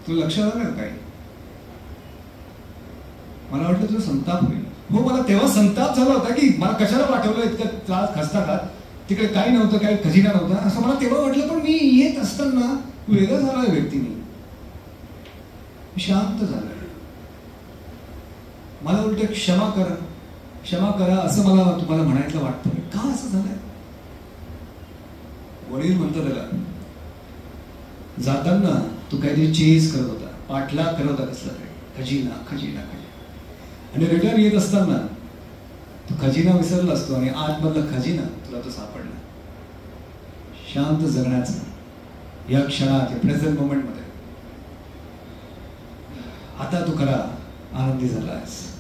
तुला लक्षात आलं काही, मला वाटलं तुला संताप होईल. हो, मला तेव्हा संताप झाला होता की मला कशाला पाठवलं इतकं त्रास खस्ताघात, तिकडे काही नव्हतं, काही खजिना नव्हता असं मला तेव्हा वाटलं. पण मी येत असताना वेगळं झालाय व्यक्तीने, शांत झालाय. मला उलट क्षमा करा असं मला तुम्हाला म्हणायचं वाटतं. का असं झालंय? वडील म्हणतात त्याला जाताना तो काहीतरी चेस करत होता, पाठलाग करत होता कसला तरी, खजिना खजिना खजिना. आणि रिटर्न येत असताना तो खजिना विसरला असतो आणि आतमधला खजिना तुला तो सापडला. शांत जगण्याचा या क्षणात, या प्रेझेंट मोमेंटमध्ये आता तू खरा आनंदी झालास.